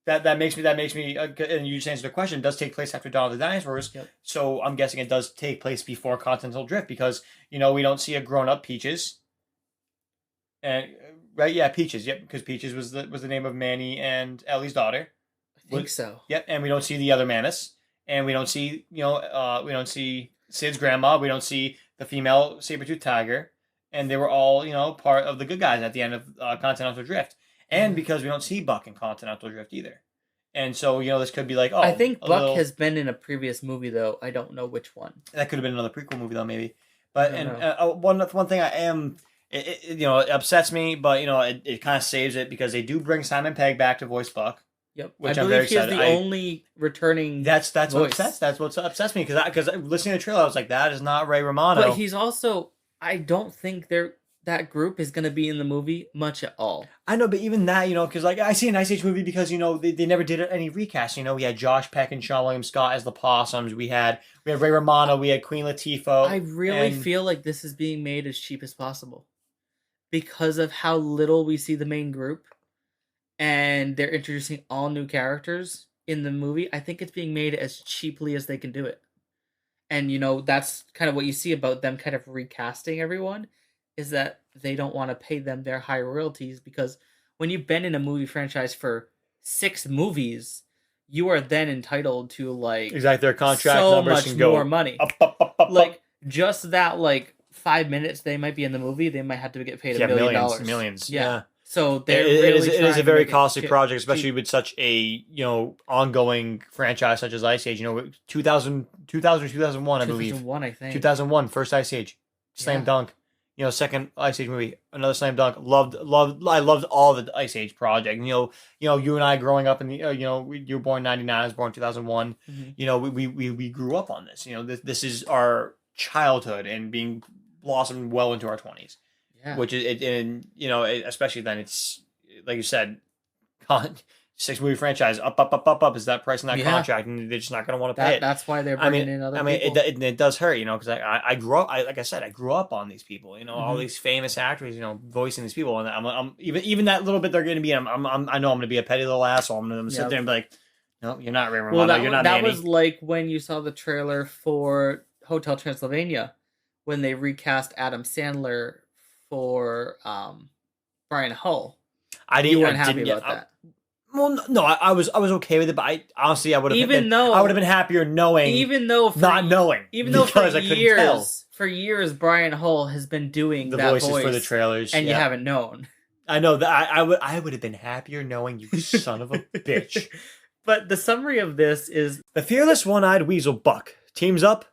That makes me, and you just answered the question. It does take place after Dawn of the Dinosaurs, yep. So I'm guessing it does take place before Continental Drift, because we don't see a grown-up Peaches, and right, yeah, Peaches, yep, because Peaches was the name of Manny and Ellie's daughter. I think so. Yep, and we don't see the other Manus, and we don't see we don't see Sid's grandma, we don't see the female saber-tooth tiger, and they were all part of the good guys at the end of Continental Drift. And because we don't see Buck in Continental Drift either. And so, this could be like, I think Buck has been in a previous movie, though. I don't know which one. That could have been another prequel movie, though, maybe. But one thing I am, it upsets me, but, it kind of saves it, because they do bring Simon Pegg back to voice Buck. Yep. Which I'm very excited. He's the only returning That's voice. What upsets me, because listening to the trailer, I was like, that is not Ray Romano. But he's also, I don't think that group is going to be in the movie much at all. I know, but even that, because I see an Ice Age movie, because they never did any recast. We had Josh Peck and Sean William Scott as the Possums. We had Ray Romano. We had Queen Latifah. I really feel like this is being made as cheap as possible, because of how little we see the main group, and they're introducing all new characters in the movie. I think it's being made as cheaply as they can do it, and that's kind of what you see about them kind of recasting everyone. Is that they don't want to pay them their high royalties, because when you've been in a movie franchise for 6 movies, you are then entitled to exactly their contract so numbers much can go more money. Up. Just that 5 minutes they might be in the movie, they might have to get paid $1 million. Millions. Yeah. So it is a very costly project, especially with such a ongoing franchise such as Ice Age. 2000 or 2001, I believe. 2001, I think. 2001, first Ice Age, slam dunk. Second Ice Age movie, another slam dunk. I loved all the Ice Age project. You and I growing up in the, you were born in 99, I was born in 2001. Mm-hmm. We grew up on this. This is our childhood and being blossomed well into our 20s. Yeah. Which is, especially then, it's like you said, 6 movie franchise up is that price in that contract, and they're just not going to want to pay it. That's why they're bringing in other people. It does hurt, because I grew up. Like I said, I grew up on these people. Mm-hmm. All these famous actors, voicing these people, and I'm even that little bit they're going to be. I know I'm going to be a petty little asshole. I'm going to sit there and be like, no, you're not Ray Romano. You're not Manny. That was like when you saw the trailer for Hotel Transylvania, when they recast Adam Sandler for Brian Hull. You weren't happy about that. Well, no, I was okay with it, but I honestly would have been happier knowing, not knowing, for years Brian Hull has been doing the that voices voice for the trailers, and you haven't known. I know that I would have been happier knowing, you son of a bitch. But the summary of this is the fearless one-eyed weasel Buck teams up.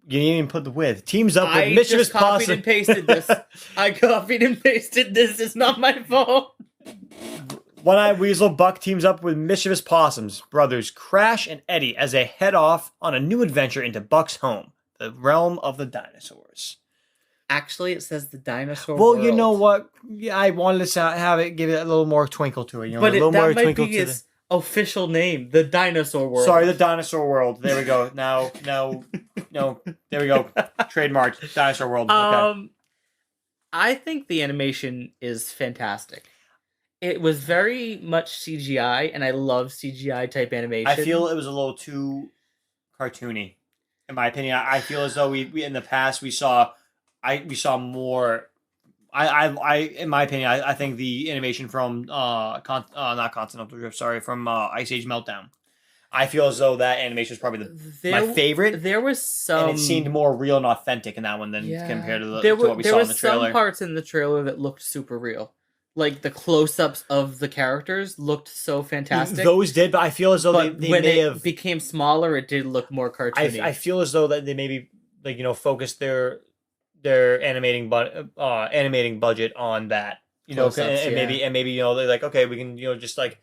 You didn't even put the with. Teams up with mischievous possum. I copied and pasted this. I copied and pasted this. It's not my fault. One-eyed weasel Buck teams up with mischievous possums. Brothers Crash and Eddie as they head off on a new adventure into Buck's home, the realm of the dinosaurs. Actually, it says the dinosaur world. Well, you know what? Yeah, I wanted to give it a little more twinkle to it. But a little more twinkle to its official name, the dinosaur world. Sorry, the dinosaur world. There we go. Now, there we go. Trademarked dinosaur world. Okay. I think the animation is fantastic. It was very much CGI, and I love CGI type animation. I feel it was a little too cartoony, in my opinion. I feel as though we in the past we saw more. In my opinion, I think the animation from not Continental Drift, sorry, from Ice Age Meltdown. I feel as though that animation was probably my favorite. There was some, and it seemed more real and authentic in that one than compared to, to what we saw in the trailer. There were some parts in the trailer that looked super real. Like the close-ups of the characters looked so fantastic. Those did, but I feel as though they when may it have became smaller, it did look more cartoony. I feel as though that they maybe focused their animating budget on that. And maybe they're like, okay, we can just like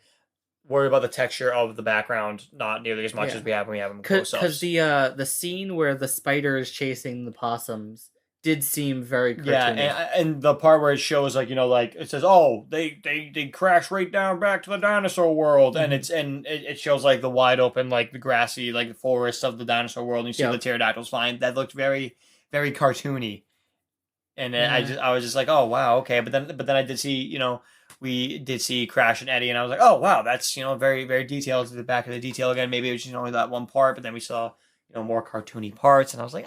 worry about the texture of the background not nearly as much as we have when we have them close-ups. Because the scene where the spider is chasing the possums did seem very cartoony. Yeah, and the part where it shows like it says, oh, they crash right down back to the dinosaur world, and it shows like the wide open, like the grassy, like the forest of the dinosaur world, and you see the pterodactyls flying. That looked very, very cartoony, and I was just like, oh wow, okay. But then I did see we did see Crash and Eddie, and I was like, oh wow, that's very, very detailed to the back of the detail again. Maybe it was just only that one part, but then we saw more cartoony parts, and I was like,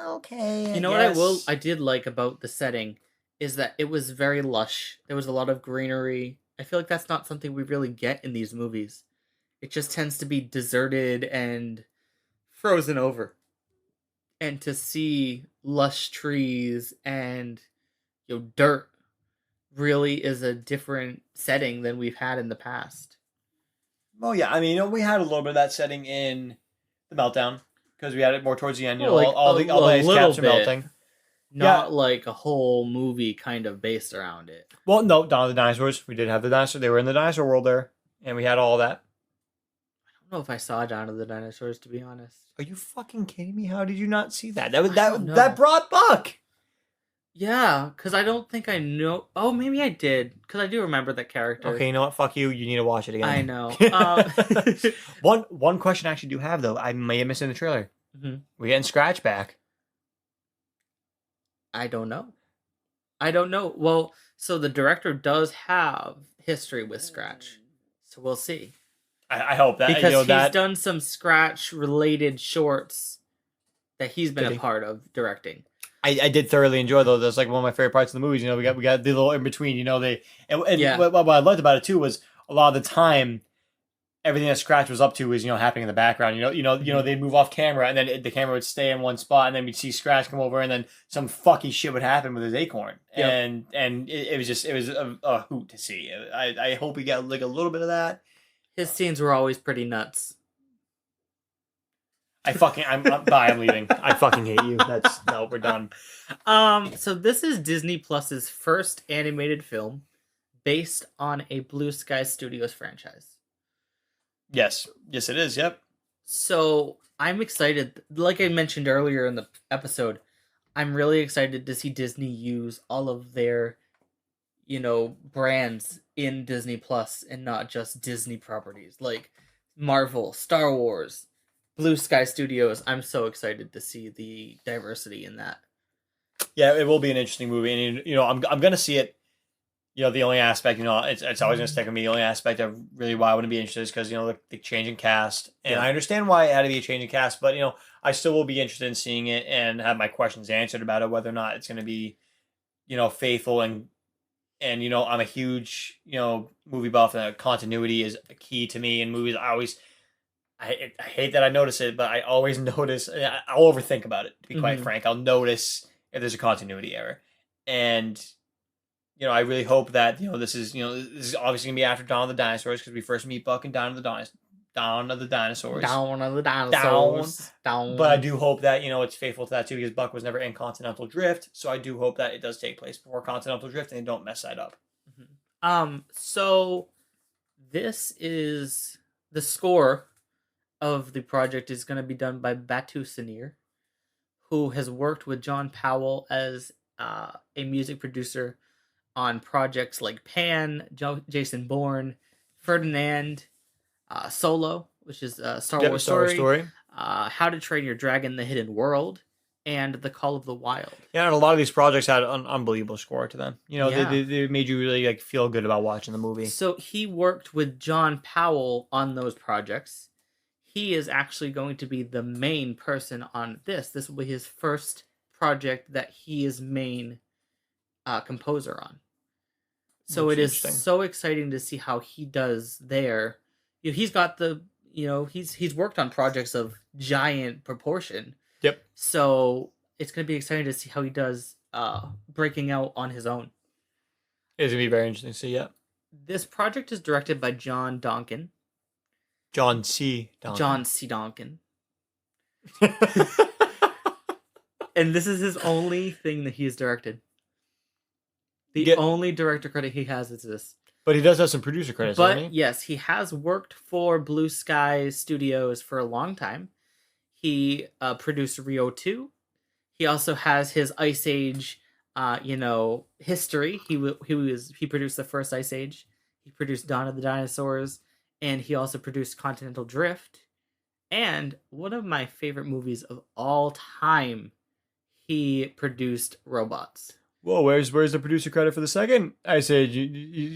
okay. What I did like about the setting is that it was very lush. There was a lot of greenery. I feel like that's not something we really get in these movies. It just tends to be deserted and frozen over. And to see lush trees and dirt really is a different setting than we've had in the past. Well, yeah, I mean, we had a little bit of that setting in The Meltdown. Because we had it more towards the end, all the ice caps are melting. Not like a whole movie kind of based around it. Well, no, Dawn of the Dinosaurs. We did have the dinosaur. They were in the dinosaur world there, and we had all that. I don't know if I saw Dawn of the Dinosaurs, to be honest. Are you fucking kidding me? How did you not see that? That brought Buck. Yeah, because I don't think I know. Oh, maybe I did, because I do remember that character. Okay, you know what? Fuck you. You need to watch it again. I know. One question I actually do have, though. I may have missed in the trailer. Mm-hmm. We getting Scratch back? I don't know. Well, so the director does have history with Scratch, so we'll see. I hope that because he's done some Scratch-related shorts that he's been a part of directing. I did thoroughly enjoy those. That's like one of my favorite parts of the movies. We got the little in between. What I liked about it too was a lot of the time, everything that Scratch was up to was happening in the background. They'd move off camera, and then the camera would stay in one spot, and then we'd see Scratch come over, and then some fucky shit would happen with his acorn, and it was a hoot to see. I hope we get like a little bit of that. His scenes were always pretty nuts. I'm leaving. I fucking hate you. We're done. So this is Disney Plus's first animated film based on a Blue Sky Studios franchise. Yes, it is. Yep. So I'm excited. Like I mentioned earlier in the episode, I'm really excited to see Disney use all of their, brands in Disney Plus and not just Disney properties like Marvel, Star Wars, Blue Sky Studios. I'm so excited to see the diversity in that. Yeah, it will be an interesting movie, and I'm gonna see it. The only aspect, it's always gonna stick with me. The only aspect of really why I wouldn't be interested is because the change in cast, and I understand why it had to be a change in cast, but I still will be interested in seeing it and have my questions answered about it, whether or not it's gonna be, faithful and I'm a huge movie buff, and continuity is a key to me in movies. I hate that I notice it, but I always notice. I'll overthink about it, to be quite frank. I'll notice if there's a continuity error, and I really hope that this is obviously gonna be after Dawn of the Dinosaurs, because we first meet Buck and Dawn of the Dinosaurs. But I do hope that it's faithful to that too, because Buck was never in Continental Drift, so I do hope that it does take place before Continental Drift and they don't mess that up. So this is the score of the project is going to be done by Batu Sinir, who has worked with John Powell as a music producer on projects like Pan, Jason Bourne, Ferdinand, Solo, which is a Star Wars story. How to Train Your Dragon: The Hidden World, and The Call of the Wild. Yeah, and a lot of these projects had an unbelievable score to them. They made you really feel good about watching the movie. So he worked with John Powell on those projects. He is actually going to be the main person on this. This will be his first project that he is main composer on. So it is so exciting to see how he does there. He's got the he's worked on projects of giant proportion. Yep. So it's going to be exciting to see how he does breaking out on his own. It's going to be very interesting to see, yeah. This project is directed by John Donkin. John C. Donkin. John C. Donkin. And this is his only thing that he has directed. The only director credit he has is this. But he does have some producer credits, doesn't he? Yes, he has worked for Blue Sky Studios for a long time. He produced Rio 2. He also has his Ice Age, history. He produced the first Ice Age. He produced Dawn of the Dinosaurs, and he also produced Continental Drift. And one of my favorite movies of all time, he produced Robots. Whoa, where's the producer credit for the second? I said,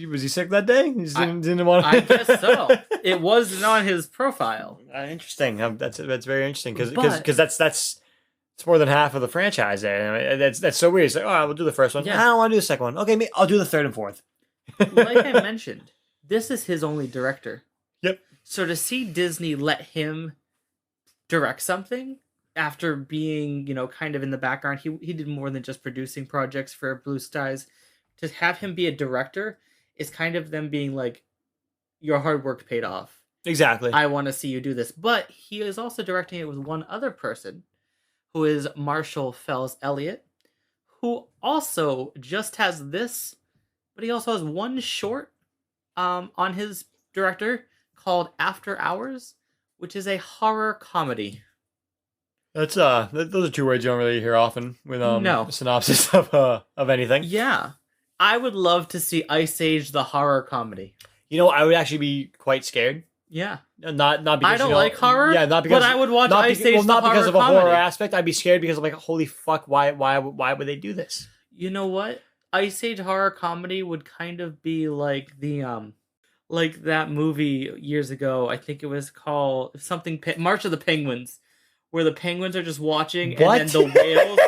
was he sick that day? He didn't want. I guess so. It wasn't on his profile. Interesting. That's very interesting because that's more than half of the franchise. There, that's so weird. It's like, all right, we'll do the first one. Yeah. I don't want to do the second one. Okay, I'll do the third and fourth. Like I mentioned, this is his only director. Yep. So to see Disney let him direct something after being, kind of in the background, he did more than just producing projects for Blue Skies. To have him be a director is kind of them being like, your hard work paid off. Exactly. I want to see you do this. But he is also directing it with one other person, who is Marshall Fells Elliott, who also just has this, but he also has one short on his director called After Hours, which is a horror comedy. That's those are two words you don't really hear often with a synopsis of anything. Yeah. I would love to see Ice Age the horror comedy. I would actually be quite scared. Yeah. Not because I don't like horror. Yeah, not because but I would watch Ice Age the not because of a comedy. horror aspect. I'd be scared because I'm like, holy fuck, why would they do this? You know what? Ice Age horror comedy would kind of be like the like that movie years ago. I think it was called something March of the Penguins, where the penguins are just watching and then the whales,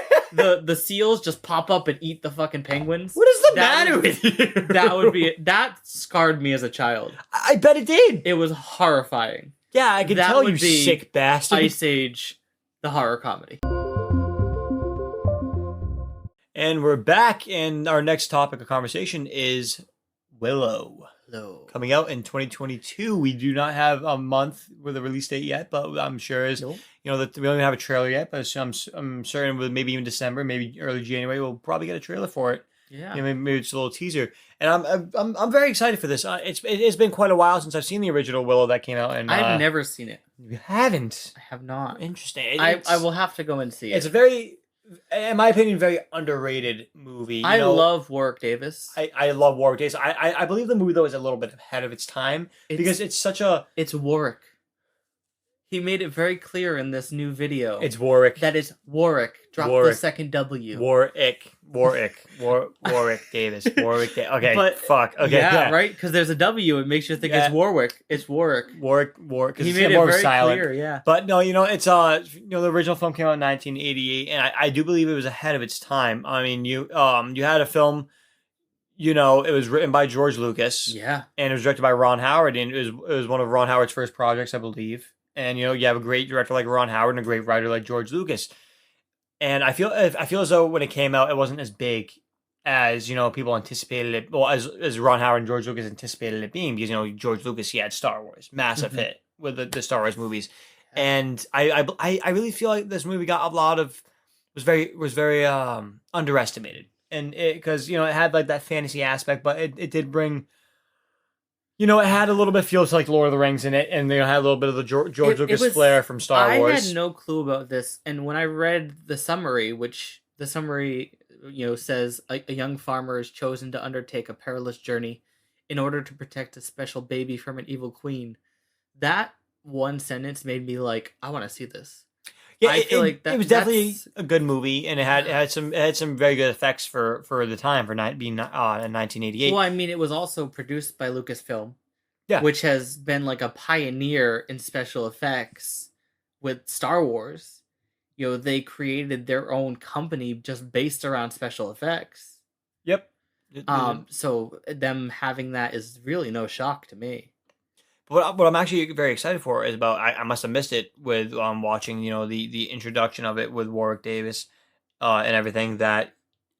the seals just pop up and eat the fucking penguins. What is the matter with you? That scarred me as a child. I bet it did. It was horrifying. Yeah, I can tell you, sick bastard. Ice Age, the horror comedy. And we're back, and our next topic of conversation is Willow. Coming out in 2022. We do not have a month with a release date yet, but I'm sure that we don't even have a trailer yet. But I'm certain with maybe even December, maybe early January, we'll probably get a trailer for it. Yeah, maybe it's a little teaser, and I'm very excited for this. It's been quite a while since I've seen the original Willow that came out, and I've never seen it. You haven't? I have not. Interesting. I will have to go and see it. It's a very, in my opinion, very underrated movie. I love Warwick Davis. I love Warwick Davis. I believe the movie though is a little bit ahead of its time because it's such a. It's Warwick. He made it very clear in this new video. It's Warwick. That is Warwick. Drop the second W. Warwick Davis. Okay, but, fuck. Okay, yeah. Right? Because there's a W. It makes you think it's Warwick. It's Warwick. Warwick. He made it very silent. clear, yeah. But no, it's the original film came out in 1988, and I do believe it was ahead of its time. I mean, you had a film. It was written by George Lucas. Yeah. And it was directed by Ron Howard, and it was one of Ron Howard's first projects, I believe. And you have a great director like Ron Howard and a great writer like George Lucas. And I feel as though when it came out, it wasn't as big as people anticipated it. Well, as Ron Howard and George Lucas anticipated it being, because George Lucas, he had Star Wars, massive hit with the Star Wars movies. And I really feel like this movie got a lot of was very underestimated, and because it had like that fantasy aspect, but it did bring. It had a little bit of feels like Lord of the Rings in it, and they had a little bit of the George Lucas flair from Star Wars. I had no clue about this, and when I read the summary, says a young farmer is chosen to undertake a perilous journey in order to protect a special baby from an evil queen. That one sentence made me like, I want to see this. Yeah, I feel like it was definitely a good movie, and it had some very good effects for the time for being in 1988. Well, I mean, it was also produced by Lucasfilm, yeah, which has been like a pioneer in special effects with Star Wars. They created their own company just based around special effects. Yep. So them having that is really no shock to me. what I'm actually very excited for is about I must have missed it with watching the introduction of it with Warwick Davis and everything, that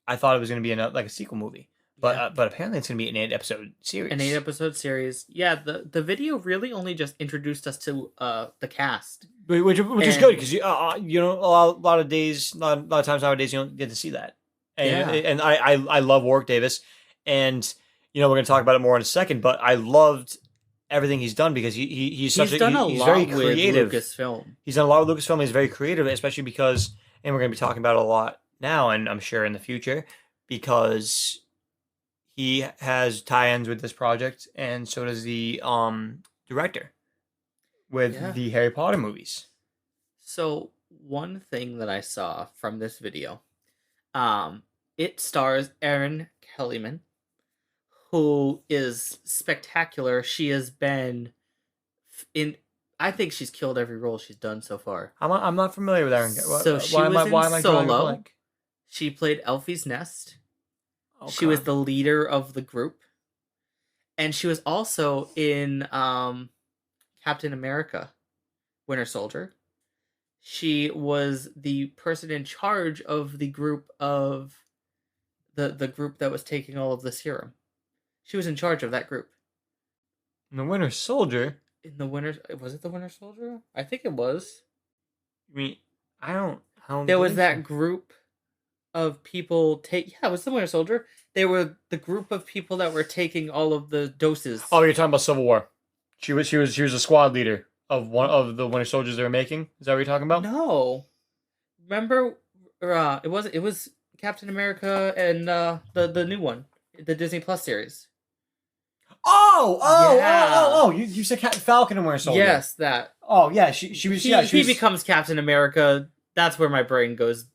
I thought it was going to be like a sequel movie, but apparently it's going to be an 8-episode series. An 8-episode series. Yeah, the video really only just introduced us to the cast, which is good because a lot of days, a lot of times nowadays you don't get to see that. And I love Warwick Davis, and we're going to talk about it more in a second. But I loved everything he's done because he's very creative. Lucasfilm. He's done a lot with Lucasfilm. He's very creative, especially because, and we're going to be talking about it a lot now, and I'm sure in the future, because he has tie-ins with this project, and so does the director with the Harry Potter movies. So one thing that I saw from this video, it stars Erin Kellyman, who is spectacular. She has been I think she's killed every role she's done so far. I'm not familiar with Erin. So she was in Solo. She played Elfie's Nest. Okay. She was the leader of the group. And she was also in Captain America, Winter Soldier. She was the person in charge of the group of the group that was taking all of the serum. She was in charge of that group. In the Winter Soldier? Was it the Winter Soldier? I think it was. I mean, I don't there was that group of people it was the Winter Soldier. They were the group of people that were taking all of the doses. Oh, you're talking about Civil War. She was a squad leader of one of the Winter Soldiers they were making. Is that what you're talking about? No. Remember it was Captain America and the new one, the Disney Plus series. Oh! You said Captain Falcon and Winter Soldier. Yes, that. Oh yeah, she was. He becomes Captain America. That's where my brain goes.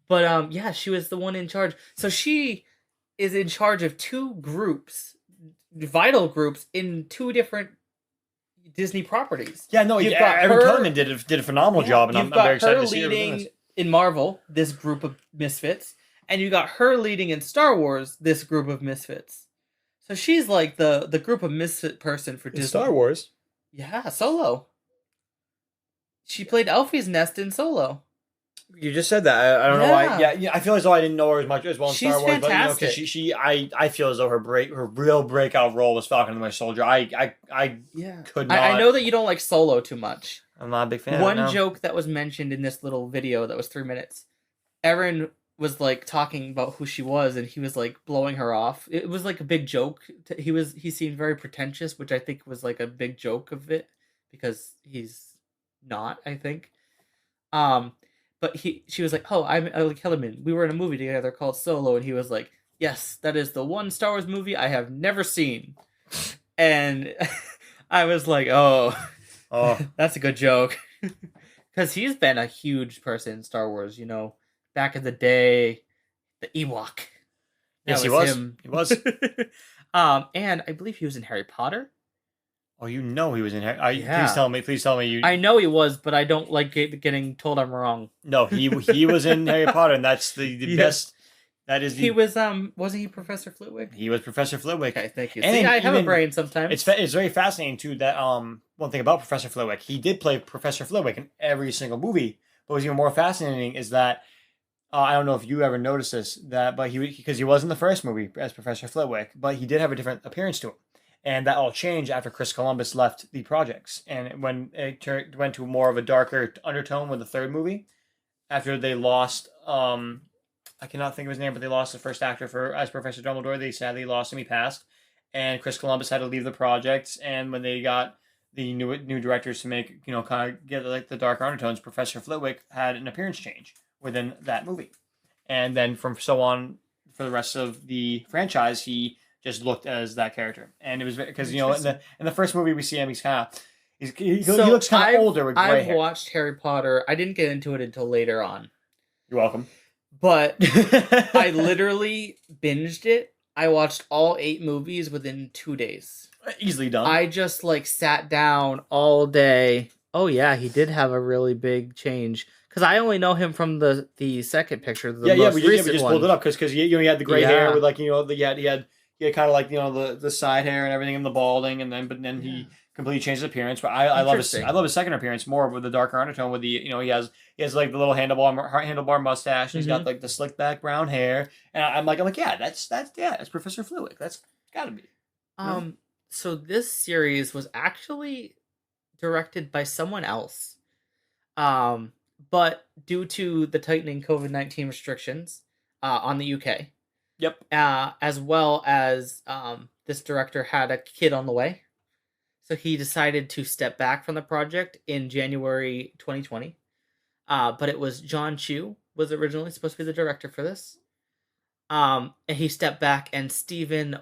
But she was the one in charge. So she is in charge of two groups, vital groups in two different Disney properties. Yeah, no, Erin Kellyman did a phenomenal job, and I'm very excited to see her leading in Marvel this group of misfits, and you got her leading in Star Wars this group of misfits. So she's like the group of misfit person for Disney. Star Wars? Yeah, Solo. She played Elfie's Nest in Solo. You just said that. I don't know why. Yeah, I feel as though I didn't know her as well in Star Wars. Fantastic. But because I feel as though her real breakout role was Falcon and the Winter Soldier. I could not. I know that you don't like Solo too much. I'm not a big fan. One joke that was mentioned in this little video that was 3 minutes. Erin was like talking about who she was, and he was like blowing her off. It was like a big joke. He seemed very pretentious, which I think was like a big joke of it because he's not. I think. But she was like, "Oh, I'm Ellie Kellerman. We were in a movie together called Solo," and he was like, "Yes, that is the one Star Wars movie I have never seen." And I was like, "Oh, that's a good joke," because he's been a huge person in Star Wars. Back in the day, the Ewok. Yes, he was. He was. And I believe he was in Harry Potter. Oh, he was in Harry. Please tell me you. I know he was, but I don't like getting told I'm wrong. No, he was in Harry Potter, and that's the best. That is. He was. Wasn't he Professor Flitwick? He was Professor Flitwick. Okay, thank you. See, I have a brain sometimes. It's very fascinating too that one thing about Professor Flitwick, he did play Professor Flitwick in every single movie. But what's even more fascinating is that. I don't know if you ever noticed this, but because he was in the first movie as Professor Flitwick, but he did have a different appearance to him, and that all changed after Chris Columbus left the projects, and when it went to more of a darker undertone with the third movie, after they lost, I cannot think of his name, but they lost the first actor as Professor Dumbledore. They sadly lost him; he passed, and Chris Columbus had to leave the project. And when they got the new directors to make kind of get like the darker undertones, Professor Flitwick had an appearance change within that movie, and then from so on for the rest of the franchise, he just looked as that character, and it was because in the first movie we see him, he looks kind of older with gray hair. I've watched Harry Potter. I didn't get into it until later on. You're welcome. But I literally binged it. I watched all 8 movies within 2 days. Easily done. I just sat down all day. Oh yeah, he did have a really big change. Because I only know him from the second picture, the most recent we just one. pulled it up because he had the gray hair with he had he had kind of like the side hair and everything and the balding, and then he completely changed his appearance. But I love his second appearance more with the darker undertone with the he has like the little handlebar mustache. He's got like the slick back brown hair, and I'm like yeah, that's Professor Fluick. That's gotta be. So this series was actually directed by someone else. But due to the tightening COVID-19 restrictions on the UK. Yep. As well as this director had a kid on the way. So he decided to step back from the project in January 2020. But it was John Chu was originally supposed to be the director for this. And he stepped back, and Stephen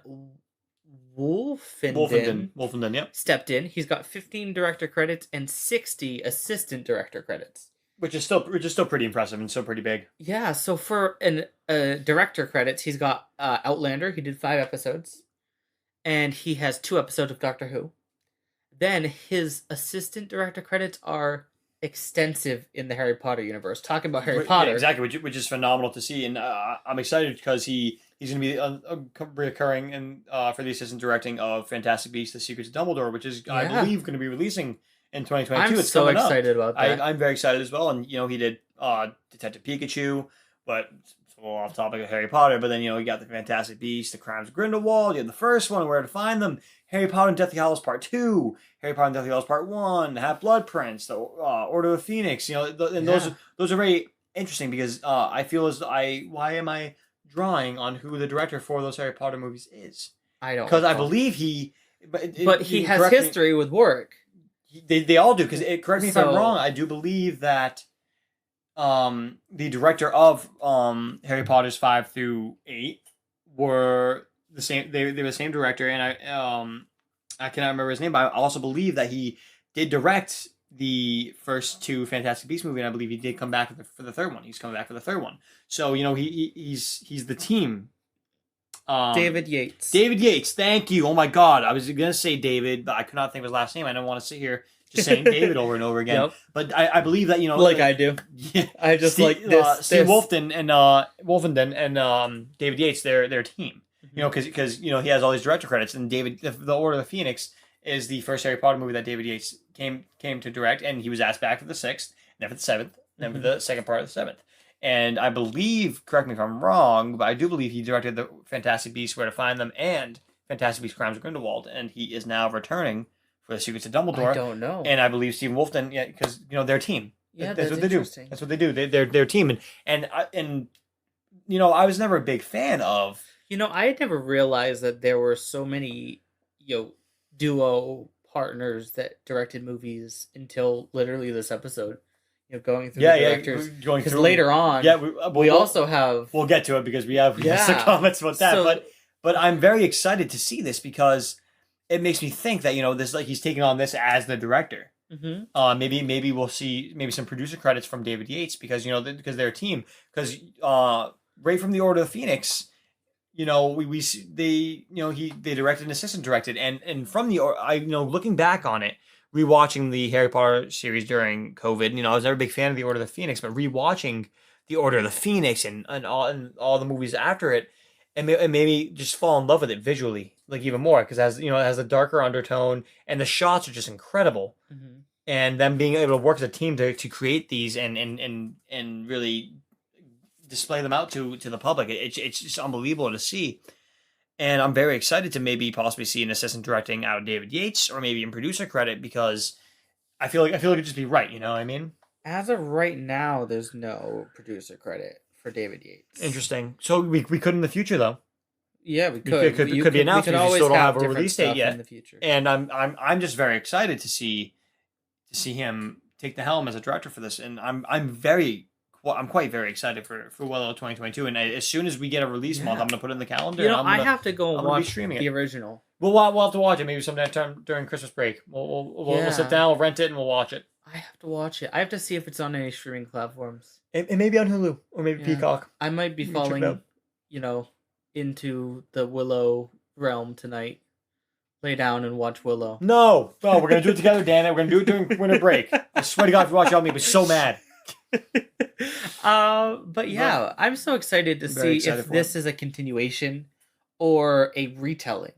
Wolfenden, yep, stepped in. He's got 15 director credits and 60 assistant director credits. Which is still pretty impressive and still pretty big. Yeah, so for director credits, he's got Outlander. He did 5 episodes. And he has 2 episodes of Doctor Who. Then his assistant director credits are extensive in the Harry Potter universe. Talking about Harry Potter. Yeah, exactly, which is phenomenal to see. And I'm excited because he's going to be reoccurring for the assistant directing of Fantastic Beasts: The Secrets of Dumbledore, which is, I believe, going to be releasing in 2022. I'm so excited about that. I'm very excited as well. And, he did Detective Pikachu, but it's a little off topic of Harry Potter. But then, he got the Fantastic Beasts, The Crimes of Grindelwald. You had the first one, Where to Find Them, Harry Potter and Deathly Hallows Part 2, Harry Potter and Deathly Hallows Part 1, Half-Blood Prince, the Order of the Phoenix. Those are very interesting because I feel why am I drawing on who the director for those Harry Potter movies is? I don't. Because I believe he... But he has history with work. They all do, because correct me if I'm wrong, I do believe that the director of Harry Potter's 5 through 8 were the same. They were the same director, and I cannot remember his name, but I also believe that he did direct the first 2 Fantastic Beasts movie, and I believe he did come back for the third one. He's coming back for the third one. So he's the team. David Yates. David Yates, thank you. Oh my God, I was gonna say David, but I could not think of his last name. I don't want to sit here just saying David over and over again. Yep. But I believe that I do. Yeah, I just Steve, like this. Steve Wolfenden and David Yates, their team. Because he has all these director credits, and the Order of the Phoenix is the first Harry Potter movie that David Yates came to direct, and he was asked back for the 6th, then for the 7th, then for the second part of the 7th. And I believe, correct me if I'm wrong, but I do believe he directed the Fantastic Beasts: Where to Find Them and Fantastic Beasts: Crimes of Grindelwald, and he is now returning for the Secrets of Dumbledore. I don't know. And I believe Stephen Wolfenden, because their team. Yeah, that's what they do. That's what they do. They're team, and I was never a big fan of. I had never realized that there were so many duo partners that directed movies until literally this episode. Going through the directors. Because later on, we also have... We'll get to it because we have some comments about that. But I'm very excited to see this because it makes me think that, this he's taking on this as the director. Mm-hmm. Maybe we'll see some producer credits from David Yates because they're a team. Because right from the Order of the Phoenix, they directed and assistant directed, and from looking back on it, rewatching the Harry Potter series during COVID, I was never a big fan of the Order of the Phoenix, but rewatching the Order of the Phoenix and all the movies after it, and made me just fall in love with it visually, even more, because it has a darker undertone, and the shots are just incredible. Mm-hmm. And them being able to work as a team to create these and really display them out to the public, it's just unbelievable to see. And I'm very excited to maybe possibly see an assistant directing out of David Yates, or maybe in producer credit, because I feel like it'd just be right. You know what I mean? As of right now, there's no producer credit for David Yates. Interesting. So we could in the future, though. Yeah, we could. It could be announced. We still don't have a release date yet. In the future. And I'm just very excited to see him take the helm as a director for this. And I'm quite very excited for Willow 2022, and as soon as we get a release month, I'm gonna put it in the calendar. I have to go and watch the original. We'll have to watch it maybe sometime during Christmas break. We'll sit down, we'll rent it, and we'll watch it. I have to watch it. I have to see if it's on any streaming platforms. It may be on Hulu or maybe Peacock. I might be falling, into the Willow realm tonight. Lay down and watch Willow. No, we're gonna do it together, Dan. We're gonna do it during winter break. I swear to God, if you watch it, I'll be so mad. But yeah, I'm so excited to see if this is a continuation or a retelling?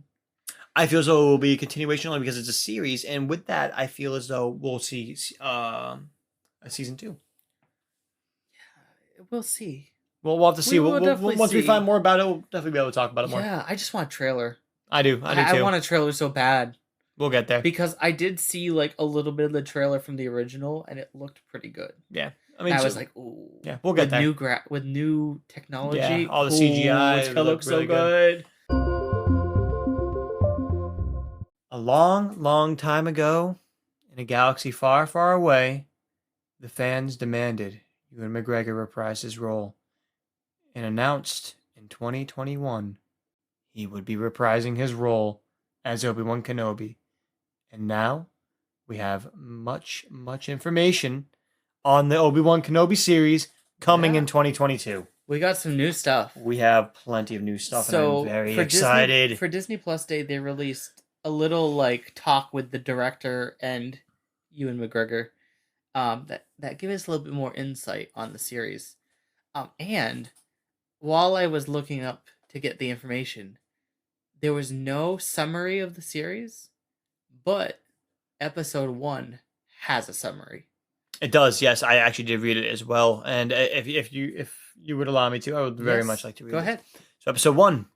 I feel as though it will be a continuation only because it's a series, and with that, I feel as though we'll see a season 2. We'll see. Well, we'll have to see. will We'll, definitely once we see. find more about it, we'll definitely be able to talk about it more. Yeah, I just want a trailer. I do too. I want a trailer so bad. We'll get there. Because I did see like a little bit of the trailer from the original, and it looked pretty good. Yeah, I was like, ooh. Yeah, we'll get there. With new technology, yeah, all the CGI, it's gonna look so really good. A long, long time ago, in a galaxy far, far away, the fans demanded Ewan McGregor reprise his role, and announced in 2021 he would be reprising his role as Obi-Wan Kenobi. And now we have much, much information on the Obi-Wan Kenobi series coming in 2022. We got some new stuff. We have plenty of new stuff, So and I'm very excited. For Disney Plus Day, they released a little like talk with the director and Ewan McGregor that give us a little bit more insight on the series. And while I was looking up to get the information, there was no summary of the series, but episode 1 has a summary. It does, yes. I actually did read it as well, and if you would allow me to, I would very much like to read it. Go ahead. So, episode 1.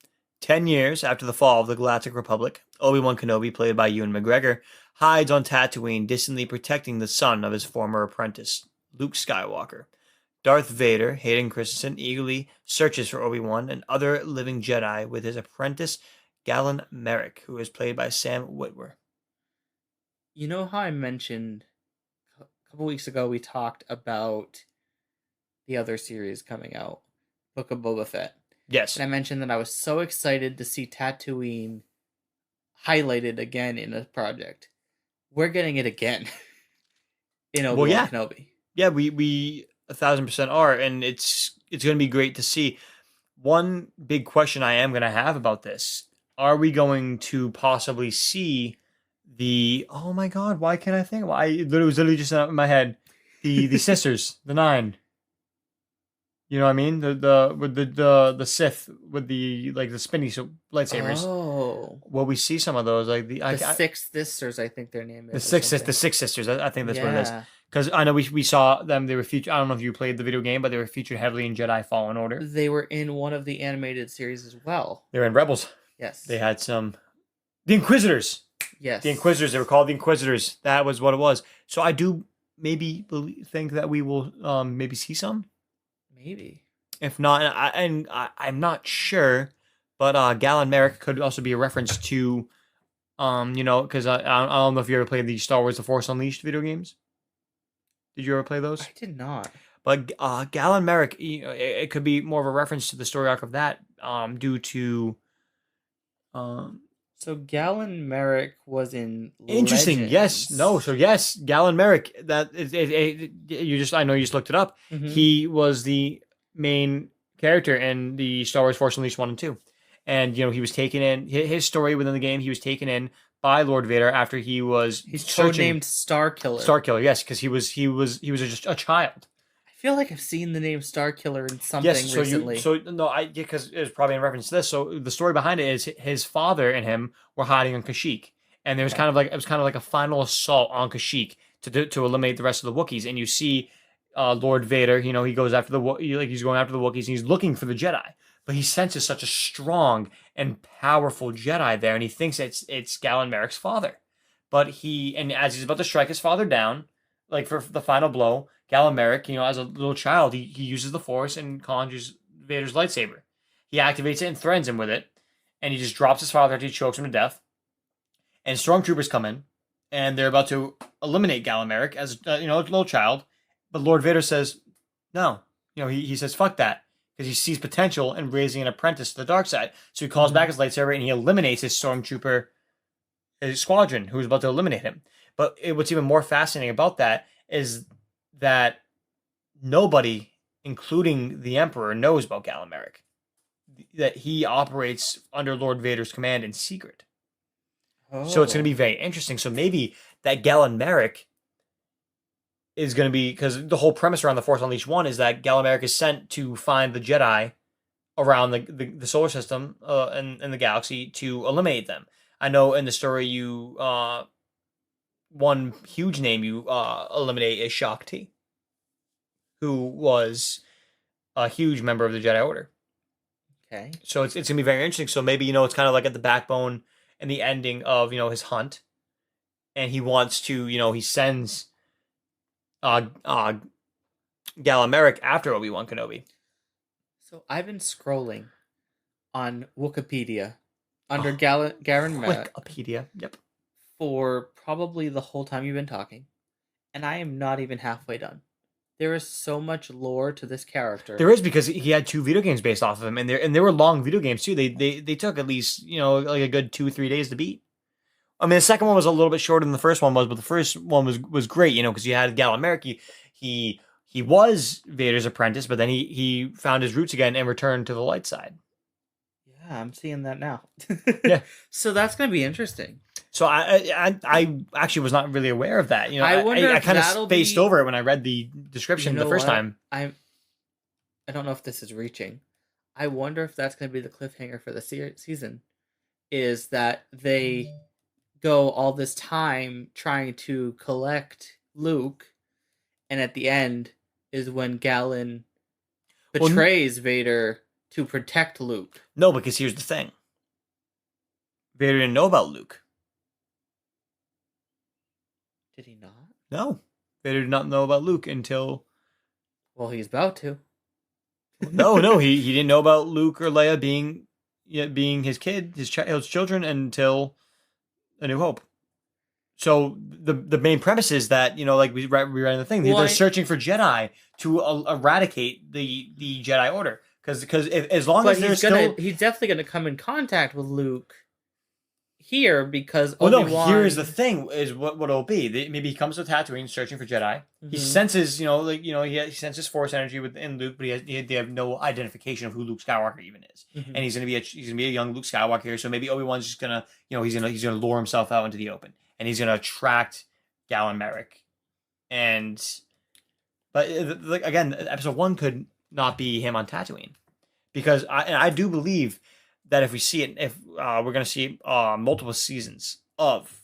10 years after the fall of the Galactic Republic, Obi-Wan Kenobi, played by Ewan McGregor, hides on Tatooine, distantly protecting the son of his former apprentice, Luke Skywalker. Darth Vader, Hayden Christensen, eagerly searches for Obi-Wan and other living Jedi with his apprentice, Galen Merrick, who is played by Sam Witwer. You know how I mentioned a couple weeks ago we talked about the other series coming out, Book of Boba Fett? Yes. And I mentioned that I was so excited to see Tatooine highlighted again in a project. We're getting it again in Obi-Wan Kenobi. Yeah, we 1,000% are, and it's going to be great to see. One big question I am going to have about this: are we going to possibly see the? Oh my God! Why can't I think? Well, it was literally just in my head. The sisters, the 9. You know what I mean? The Sith with the spinny lightsabers. Oh. Well, we see some of those, like the Six Sisters, I think their name is. The Six Sisters. I think that's what it is. Because I know we saw them. They were featured. I don't know if you played the video game, but they were featured heavily in Jedi Fallen Order. They were in one of the animated series as well. They were in Rebels. Yes. They had some. The Inquisitors. Yes. The Inquisitors. They were called the Inquisitors. That was what it was. So I do maybe think that we will maybe see some. Maybe. If not, I'm not sure, but Galen Merrick could also be a reference to, because I don't know if you ever played the Star Wars: The Force Unleashed video games. Did you ever play those? I did not. But Galen Merrick, it could be more of a reference to the story arc of that, due to. So Galen Merrick was in. Interesting. Legends. Yes. No. So yes, Galen Merrick. That is. I know you just looked it up. Mm-hmm. He was the main character in the Star Wars Force Unleashed 1 and 2, and he was taken in. His story within the game, he was taken in by Lord Vader after he was. He's codenamed Starkiller. Starkiller, yes, because he was just a child. I feel like I've seen the name Starkiller in something recently. Because it was probably in reference to this. So the story behind it is his father and him were hiding on Kashyyyk, and there was kind of like a final assault on Kashyyyk to eliminate the rest of the Wookiees, and you see. Lord Vader, he goes after he's going after the Wookiees, and he's looking for the Jedi, but he senses such a strong and powerful Jedi there, and he thinks it's Galen Merrick's father. But as he's about to strike his father down, like for the final blow, Galen Merrick, as a little child, he uses the Force and conjures Vader's lightsaber. He activates it and threatens him with it, and he just drops his father after he chokes him to death. And stormtroopers come in, and they're about to eliminate Galen Merrick as a little child. But Lord Vader says, no. He says, fuck that. Because he sees potential in raising an apprentice to the dark side. So he calls back his lightsaber and he eliminates his stormtrooper squadron who was about to eliminate him. But what's even more fascinating about that is that nobody, including the Emperor, knows about Galen Merrick. That he operates under Lord Vader's command in secret. Oh. So it's going to be very interesting. So maybe that Galen Merrick is going to be, because the whole premise around the Force Unleashed 1 is that Galen Merrick is sent to find the Jedi around the solar system and the galaxy to eliminate them. I know in the story you one huge name you eliminate is Shakti, who was a huge member of the Jedi Order. Okay. So it's gonna be very interesting. So maybe it's kind of like at the backbone and the ending of his hunt, and he wants to he sends Galen Merrick after Obi-Wan Kenobi. So I've been scrolling on Wikipedia under Garen Merrick Wikipedia. Yep. for probably the whole time you've been talking, and I am not even halfway done. There is so much lore to this character. There is, because he had 2 video games based off of him, and they were long video games too. They took at least like a good 2-3 days to beat. I mean, the second one was a little bit shorter than the first one was, but the first one was great. Because you had Galen Merrick. He was Vader's apprentice, but then he found his roots again and returned to the light side. Yeah, I'm seeing that now. Yeah. So that's going to be interesting. So I actually was not really aware of that. I wonder I kind of spaced over it when I read the description the first time. I don't know if this is reaching. I wonder if that's going to be the cliffhanger for the season. Is that they go all this time trying to collect Luke, and at the end is when Galen betrays Vader to protect Luke. No, because here's the thing. Vader didn't know about Luke. Did he not? No. Vader did not know about Luke until... Well, he's about to. No, he didn't know about Luke or Leia being his kid, his children, until A New Hope. So the main premise is that, like we read in the thing, they're searching for Jedi to eradicate the Jedi Order. Because as long as he's definitely gonna come in contact with Luke here, because Obi-Wan... no, here is the thing, is what it'll be. Maybe he comes to Tatooine searching for Jedi. Mm-hmm. He senses, he senses Force energy within Luke, but they have no identification of who Luke Skywalker even is. Mm-hmm. And he's gonna be a young Luke Skywalker here. So maybe Obi-Wan's just gonna, he's gonna lure himself out into the open, and he's gonna attract Galen Merrick. But again, episode 1 could not be him on Tatooine, because I do believe that if we see it, if we're going to see multiple seasons of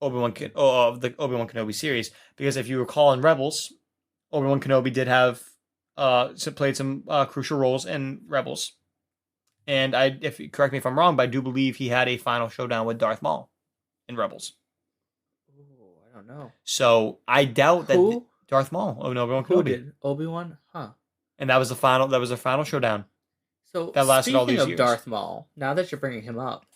the Obi-Wan Kenobi series, because if you recall in Rebels, Obi-Wan Kenobi did have played some crucial roles in Rebels, and correct me if I'm wrong, but I do believe he had a final showdown with Darth Maul in Rebels. Oh, I don't know. So I doubt that Darth Maul. Oh no, Obi-Wan Kenobi. Who did? Obi-Wan? Huh. And that was the final showdown. So that lasted all these years. Speaking of Darth Maul, now that you're bringing him up,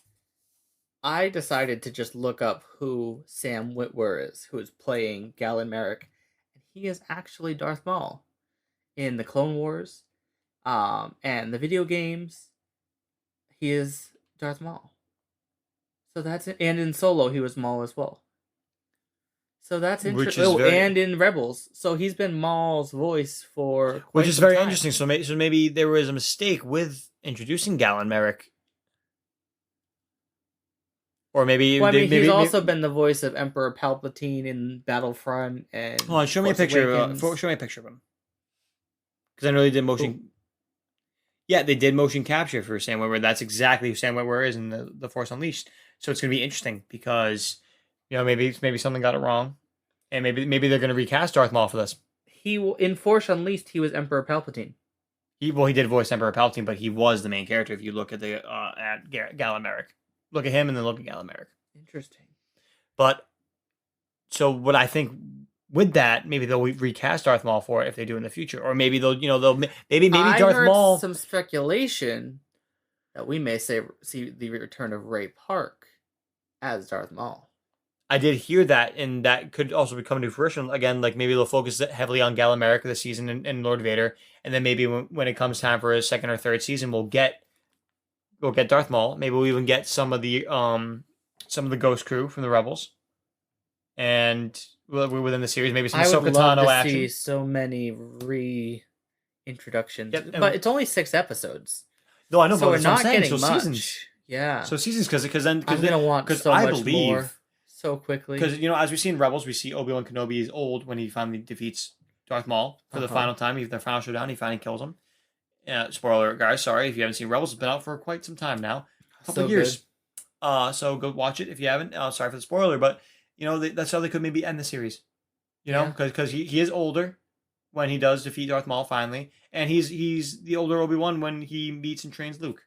I decided to just look up who Sam Witwer is, who is playing Galen Merrick, and he is actually Darth Maul in the Clone Wars, and the video games. He is Darth Maul. So that's it. And in Solo, he was Maul as well. So that's interesting. And in Rebels. So he's been Maul's voice for which is very interesting. So maybe there was a mistake with introducing Galen Merrick. Or maybe... he's also been the voice of Emperor Palpatine in Battlefront and... Hold on, show me a picture of him. Because I know they did motion... Ooh. Yeah, they did motion capture for Sam Witwer. That's exactly who Sam Witwer is in the Force Unleashed. So it's going to be interesting because... maybe something got it wrong, and maybe they're going to recast Darth Maul for this. In Force Unleashed, he was Emperor Palpatine. He did voice Emperor Palpatine, but he was the main character. If you look at Galen Merrick, look at him and then look at Galen Merrick. Interesting. But so what I think with that, maybe they'll recast Darth Maul for it if they do in the future, or maybe they'll maybe Darth Maul. Some speculation that we may see the return of Ray Park as Darth Maul. I did hear that, and that could also be coming to fruition again. Like maybe they'll focus heavily on Galen Merrick this season and Lord Vader, and then maybe when it comes time for a second or third season, we'll get Darth Maul. Maybe we'll even get some of the Ghost crew from the Rebels, and within the series, maybe some Ahsoka Tano action. See so many reintroductions, but it's only 6 episodes. No, I know, so but we're not getting so much. Seasons. Yeah, so seasons because I'm gonna want so much more. So quickly, because as we see in Rebels, we see Obi-Wan Kenobi is old when he finally defeats Darth Maul for the final time. Their final showdown, he finally kills him, Spoiler, guys. Sorry if you haven't seen Rebels. It's been out for quite some time now, a couple of years. So go watch it if you haven't. Sorry for the spoiler, but that's how they could maybe end the series. Because he is older when he does defeat Darth Maul finally, and he's the older Obi-Wan when he meets and trains Luke.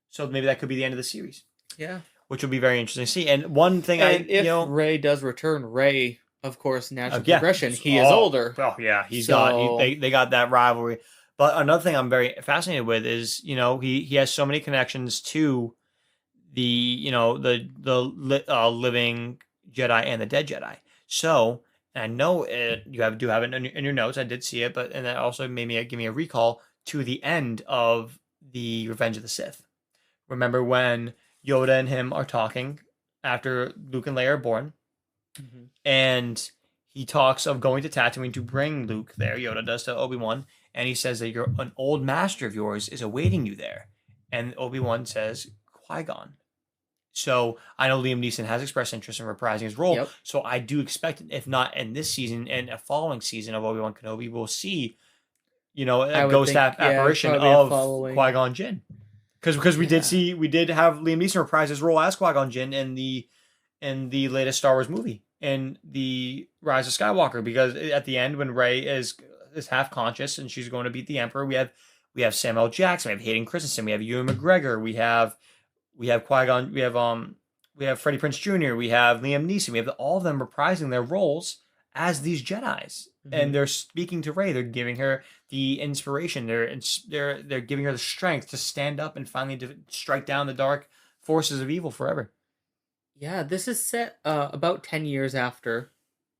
So maybe that could be the end of the series. Yeah, which will be very interesting to see. And one thing if Rey does return, Rey, of course, natural progression. He is older. Oh yeah, they got that rivalry. But another thing I'm very fascinated with is he has so many connections to the living Jedi and the dead Jedi. So I know you do have it in your notes. I did see it, and that also give me a recall to the end of the Revenge of the Sith. Remember when Yoda and him are talking after Luke and Leia are born, and he talks of going to Tatooine to bring Luke there. Yoda does to Obi-Wan, and he says that an old master of yours is awaiting you there, and Obi-Wan says Qui-Gon. So I know Liam Neeson has expressed interest in reprising his role. Yep. So I do expect, if not in this season, and a following season of Obi-Wan Kenobi, we'll see, a ghost apparition of Qui-Gon Jinn. Because we did have Liam Neeson reprise his role as Qui-Gon Jinn in the latest Star Wars movie, in the Rise of Skywalker. Because at the end, when Rey is half conscious and she's going to beat the Emperor, we have Samuel Jackson, we have Hayden Christensen, we have Ewan McGregor, we have Qui-Gon, we have Freddie Prinze Jr., we have Liam Neeson, we have all of them reprising their roles as these Jedis. And they're speaking to Rey. They're giving her the inspiration. They're giving her the strength to stand up and finally to strike down the dark forces of evil forever. Yeah, this is set about 10 years after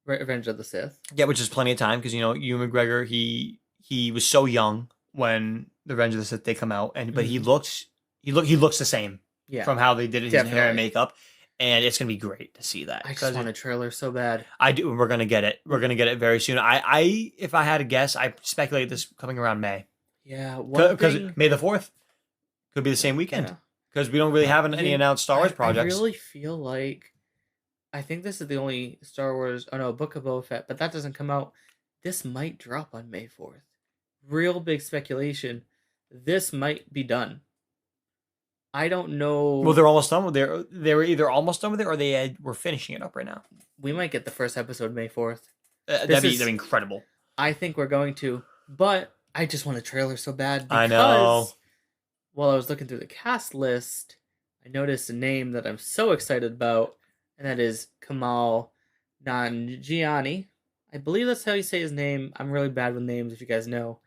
Revenge of the Sith. Yeah, which is plenty of time because Ewan McGregor he was so young when the Revenge of the Sith they come out, but he looks the same from how they did his hair and makeup. And it's gonna be great to see that. I just want a trailer so bad. I do. We're gonna get it. We're gonna get it very soon. If I had to guess, I speculate this coming around May. Yeah, because May the 4th could be the same weekend. Because we don't really have any announced Star Wars projects. I really feel like I think this is the only Star Wars. Oh no, Book of Boba Fett, but that doesn't come out. This might drop on May 4th. Real big speculation. This might be done. I don't know. Well, they're almost done with they were either almost done with it or they were finishing it up right now. We might get the first episode May 4th. That'd be incredible. I think we're going to, but I just want a trailer so bad because I know. While I was looking through the cast list, I noticed a name that I'm so excited about, and that is Kamal Nanjiani. I believe that's how you say his name. I'm really bad with names, if you guys know.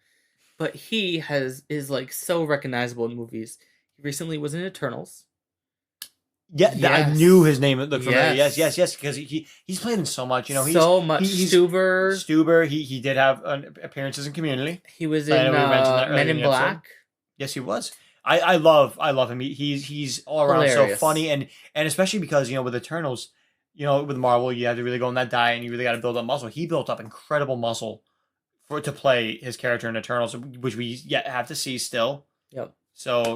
But he is like so recognizable in movies. He recently was in Eternals. Yeah, yes. I knew his name looked familiar. Yes, because he's played in so much. So much. Stuber. He did have appearances in Community. He was in Men in Black. Yes, he was. I love him. He's all around hilarious. So funny and especially because with Eternals, with Marvel, you have to really go on that diet and you really got to build up muscle. He built up incredible muscle to play his character in Eternals, which we yet have to see still. Yep. So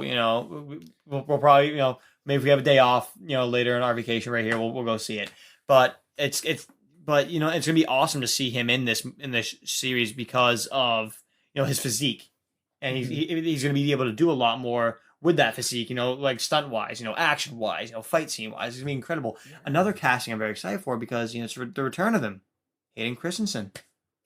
we'll probably maybe if we have a day off later in our vacation right here we'll go see it. But it's gonna be awesome to see him in this series because of his physique, and he's gonna be able to do a lot more with that physique. Like stunt wise, action wise, fight scene wise, it's gonna be incredible. Yeah. Another casting I'm very excited for because it's the return of him, Hayden Christensen.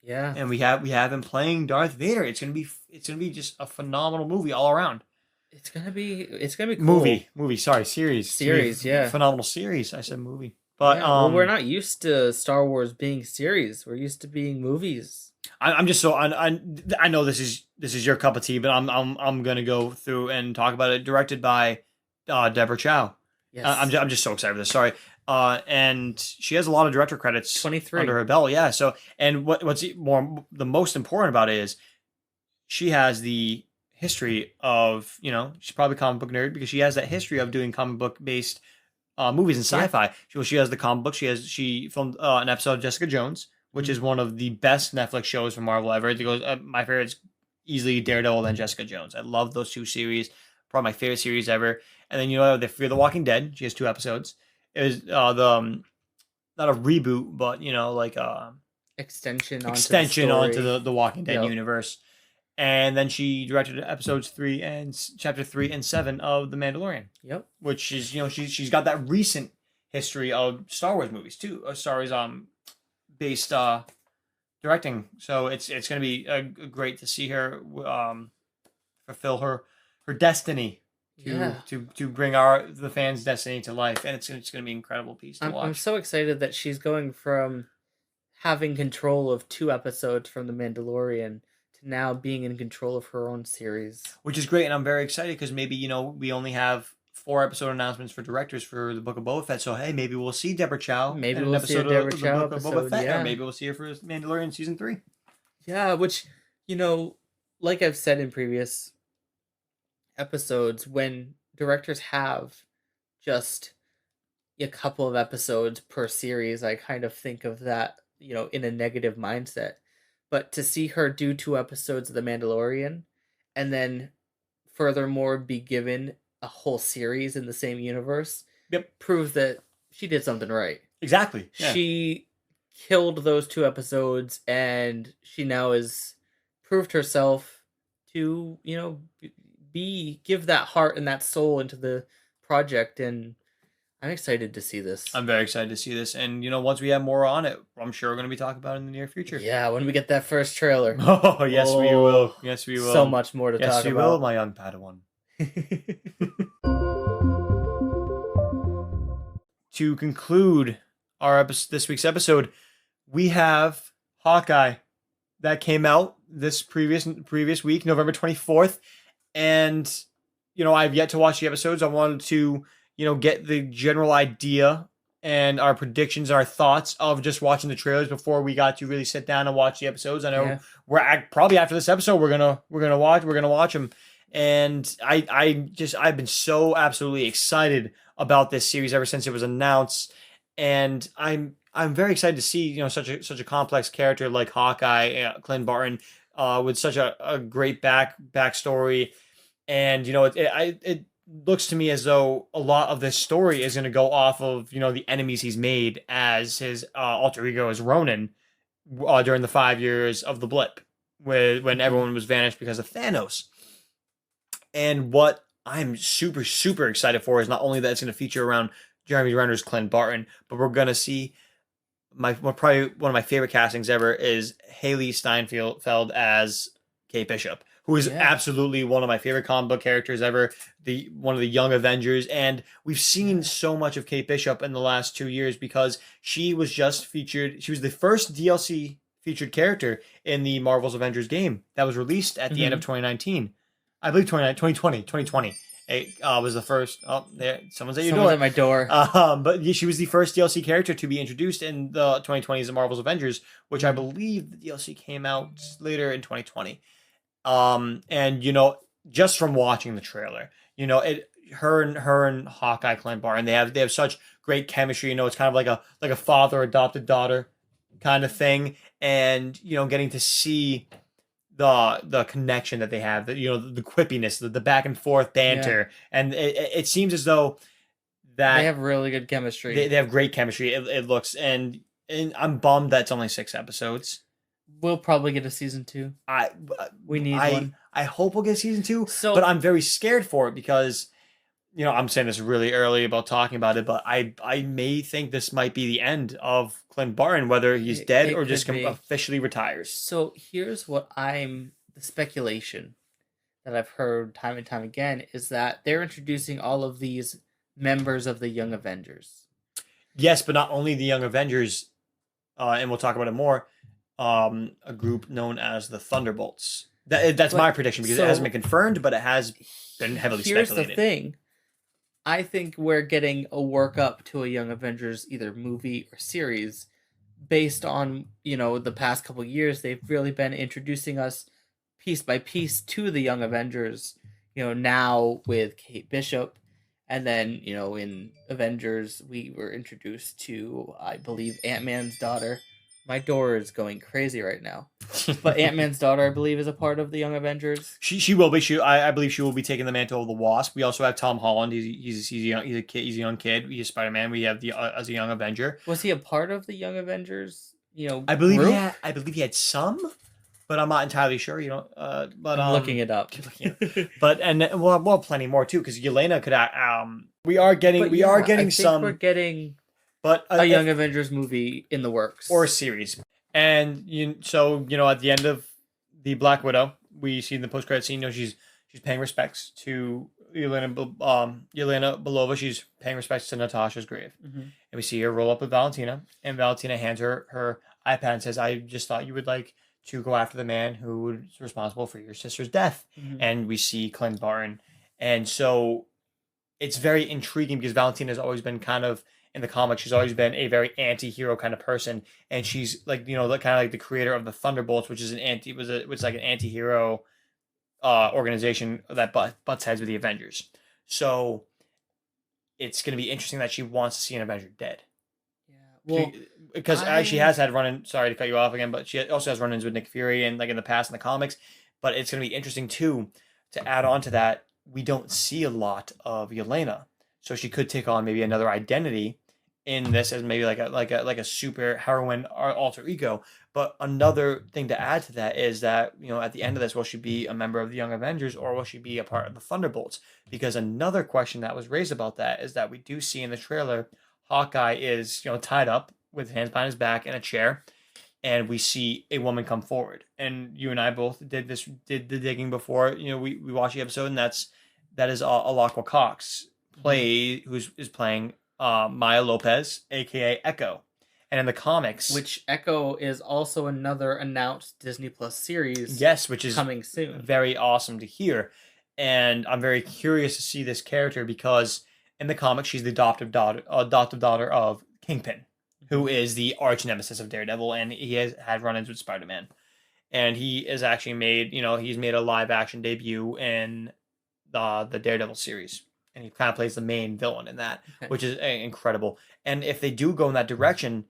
Yeah, and we have him playing Darth Vader. It's gonna be just a phenomenal movie all around. It's gonna be cool. Movie. Sorry, series. Yeah, phenomenal series. I said movie, but we're not used to Star Wars being series. We're used to being movies. I'm just so I know this is your cup of tea, but I'm gonna go through and talk about it. Directed by Deborah Chow. Yes, I'm just so excited for this. Sorry. And she has a lot of director credits 23 under her belt. Yeah. So, and what's the most important about it is she has the history of, she's probably a comic book nerd because she has that history of doing comic book based movies and sci-fi. Yeah. She has the comic book. She filmed an episode of Jessica Jones, which is one of the best Netflix shows from Marvel ever. It goes, my favorite is easily Daredevil and Jessica Jones. I love those two series. Probably my favorite series ever. And then the Fear the Walking Dead. She has 2 episodes. It was not a reboot, but like extension onto the Walking Dead universe. And then she directed episodes 3 and chapter 3 and 7 of The Mandalorian. Yep. Which is, she's got that recent history of Star Wars movies too. Star Wars based directing. So it's going to be great to see her fulfill her destiny to bring the fans' destiny to life, and it's going to be an incredible piece to watch. I'm so excited that she's going from having control of 2 episodes from The Mandalorian to now being in control of her own series, which is great, and I'm very excited because maybe we only have 4 episode announcements for directors for the Book of Boba Fett. So hey, maybe we'll see Deborah Chow. Maybe we'll see a Deborah Chow of Boba Fett, or maybe we'll see her for Mandalorian season 3. Yeah, which like I've said in previous episodes, when directors have just a couple of episodes per series, I kind of think of that, in a negative mindset. But to see her do 2 episodes of The Mandalorian and then furthermore be given a whole series in the same universe, proves that she did something right. Exactly. Yeah. She killed those 2 episodes, and she now has proved herself to, give that heart and that soul into the project, and I'm excited to see this. I'm very excited to see this, and once we have more on it, I'm sure we're going to be talking about it in the near future. Yeah, when we get that first trailer. Oh, yes, we will. Yes, we will. So much more to talk about. Yes, we will, my young Padawan. To conclude this week's episode, we have Hawkeye that came out this previous week, November 24th. And, I've yet to watch the episodes. I wanted to, get the general idea and our predictions, our thoughts of just watching the trailers before we got to really sit down and watch the episodes. I know we're probably after this episode, we're gonna watch them. And I've been so absolutely excited about this series ever since it was announced. And I'm very excited to see, such a complex character like Hawkeye, Clint Barton, with such a great backstory. And, it looks to me as though a lot of this story is going to go off of, the enemies he's made as his alter ego as Ronin during the 5 years of the blip when everyone was vanished because of Thanos. And what I'm super, super excited for is not only that it's going to feature around Jeremy Renner's Clint Barton, but we're going to see probably one of my favorite castings ever is Haley Steinfeld as Kate Bishop, who is absolutely one of my favorite comic book characters ever, one of the Young Avengers. And we've seen so much of Kate Bishop in the last 2 years because she was just featured. She was the first DLC featured character in the Marvel's Avengers game that was released at the end of 2019. I believe 2020. It was the first. Oh, there! Someone's at your door. At my door. But she was the first DLC character to be introduced in the 2020's Marvel's Avengers, which I believe the DLC came out later in 2020. And just from watching the trailer, her and Hawkeye, Clint Barton, they have such great chemistry. It's kind of like a father adopted daughter kind of thing, and getting to see the connection that they have, the quippiness, the back and forth banter, and it seems as though that they have really good chemistry. They have great chemistry. It looks, and I'm bummed that it's only 6 episodes. We'll probably get a season 2. We need one. I hope we'll get season 2, but I'm very scared for it because I'm saying this really early about talking about it, but I may think this might be the end of Clint Barton, whether he's dead or just officially retires. So here's what the speculation that I've heard time and time again is that they're introducing all of these members of the Young Avengers. Yes, but not only the Young Avengers, and we'll talk about it more, a group known as the Thunderbolts. That's my prediction because it hasn't been confirmed, but it has been heavily speculated. Here's the thing. I think we're getting a workup to a Young Avengers either movie or series based on, the past couple of years. They've really been introducing us piece by piece to the Young Avengers, now with Kate Bishop. And then, in Avengers, we were introduced to, I believe, Ant-Man's daughter. My door is going crazy right now. But Ant-Man's daughter, I believe, is a part of the Young Avengers. She will be. I believe she will be taking the mantle of the Wasp. We also have Tom Holland. He's a young kid. He's Spider-Man. We have as a Young Avenger. Was he a part of the Young Avengers? I believe group? I believe he had some. but I'm not entirely sure. You know, but I'm looking it up. But well, plenty more too, because Yelena could. We are getting I some. think we're getting But a Young Avengers movie in the works or a series, and at the end of the Black Widow, we see in the post credit scene. You know, she's paying respects to Yelena Belova. She's paying respects to Natasha's grave, and we see her roll up with Valentina, and Valentina hands her iPad and says, "I just thought you would like to go after the man who was responsible for your sister's death." And we see Clint Barton, and so it's very intriguing because Valentina has always been kind of in the comics. She's always been a very anti-hero kind of person, and she's like kind of like the creator of the Thunderbolts, which is an anti-hero organization that butts heads with the Avengers. So it's going to be interesting that she wants to see an Avenger dead. Yeah, well, because she has had run-ins. Sorry to cut you off again, but she also has run-ins with Nick Fury and like in the past in the comics. But it's going to be interesting too to add on to that. We don't see a lot of Yelena, so she could take on maybe another identity in this as maybe like a super heroine alter ego. But another thing to add to that is that, at the end of this, will she be a member of the Young Avengers or will she be a part of the Thunderbolts? Because another question that was raised about that is that we do see in the trailer Hawkeye is tied up with hands behind his back in a chair, and we see a woman come forward. And you and I both did the digging before. We watched the episode, and that is Alaqua Cox who's playing Maya Lopez, aka Echo. And in the comics, which Echo is also another announced Disney Plus series. Yes, which is coming soon. Very awesome to hear. And I'm very curious to see this character because in the comics, she's the adoptive daughter of Kingpin, who is the arch nemesis of Daredevil, and he has had run-ins with Spider-Man. And he is actually he's made a live action debut in the Daredevil series. And he kind of plays the main villain in that, which is incredible. And if they do go in that direction,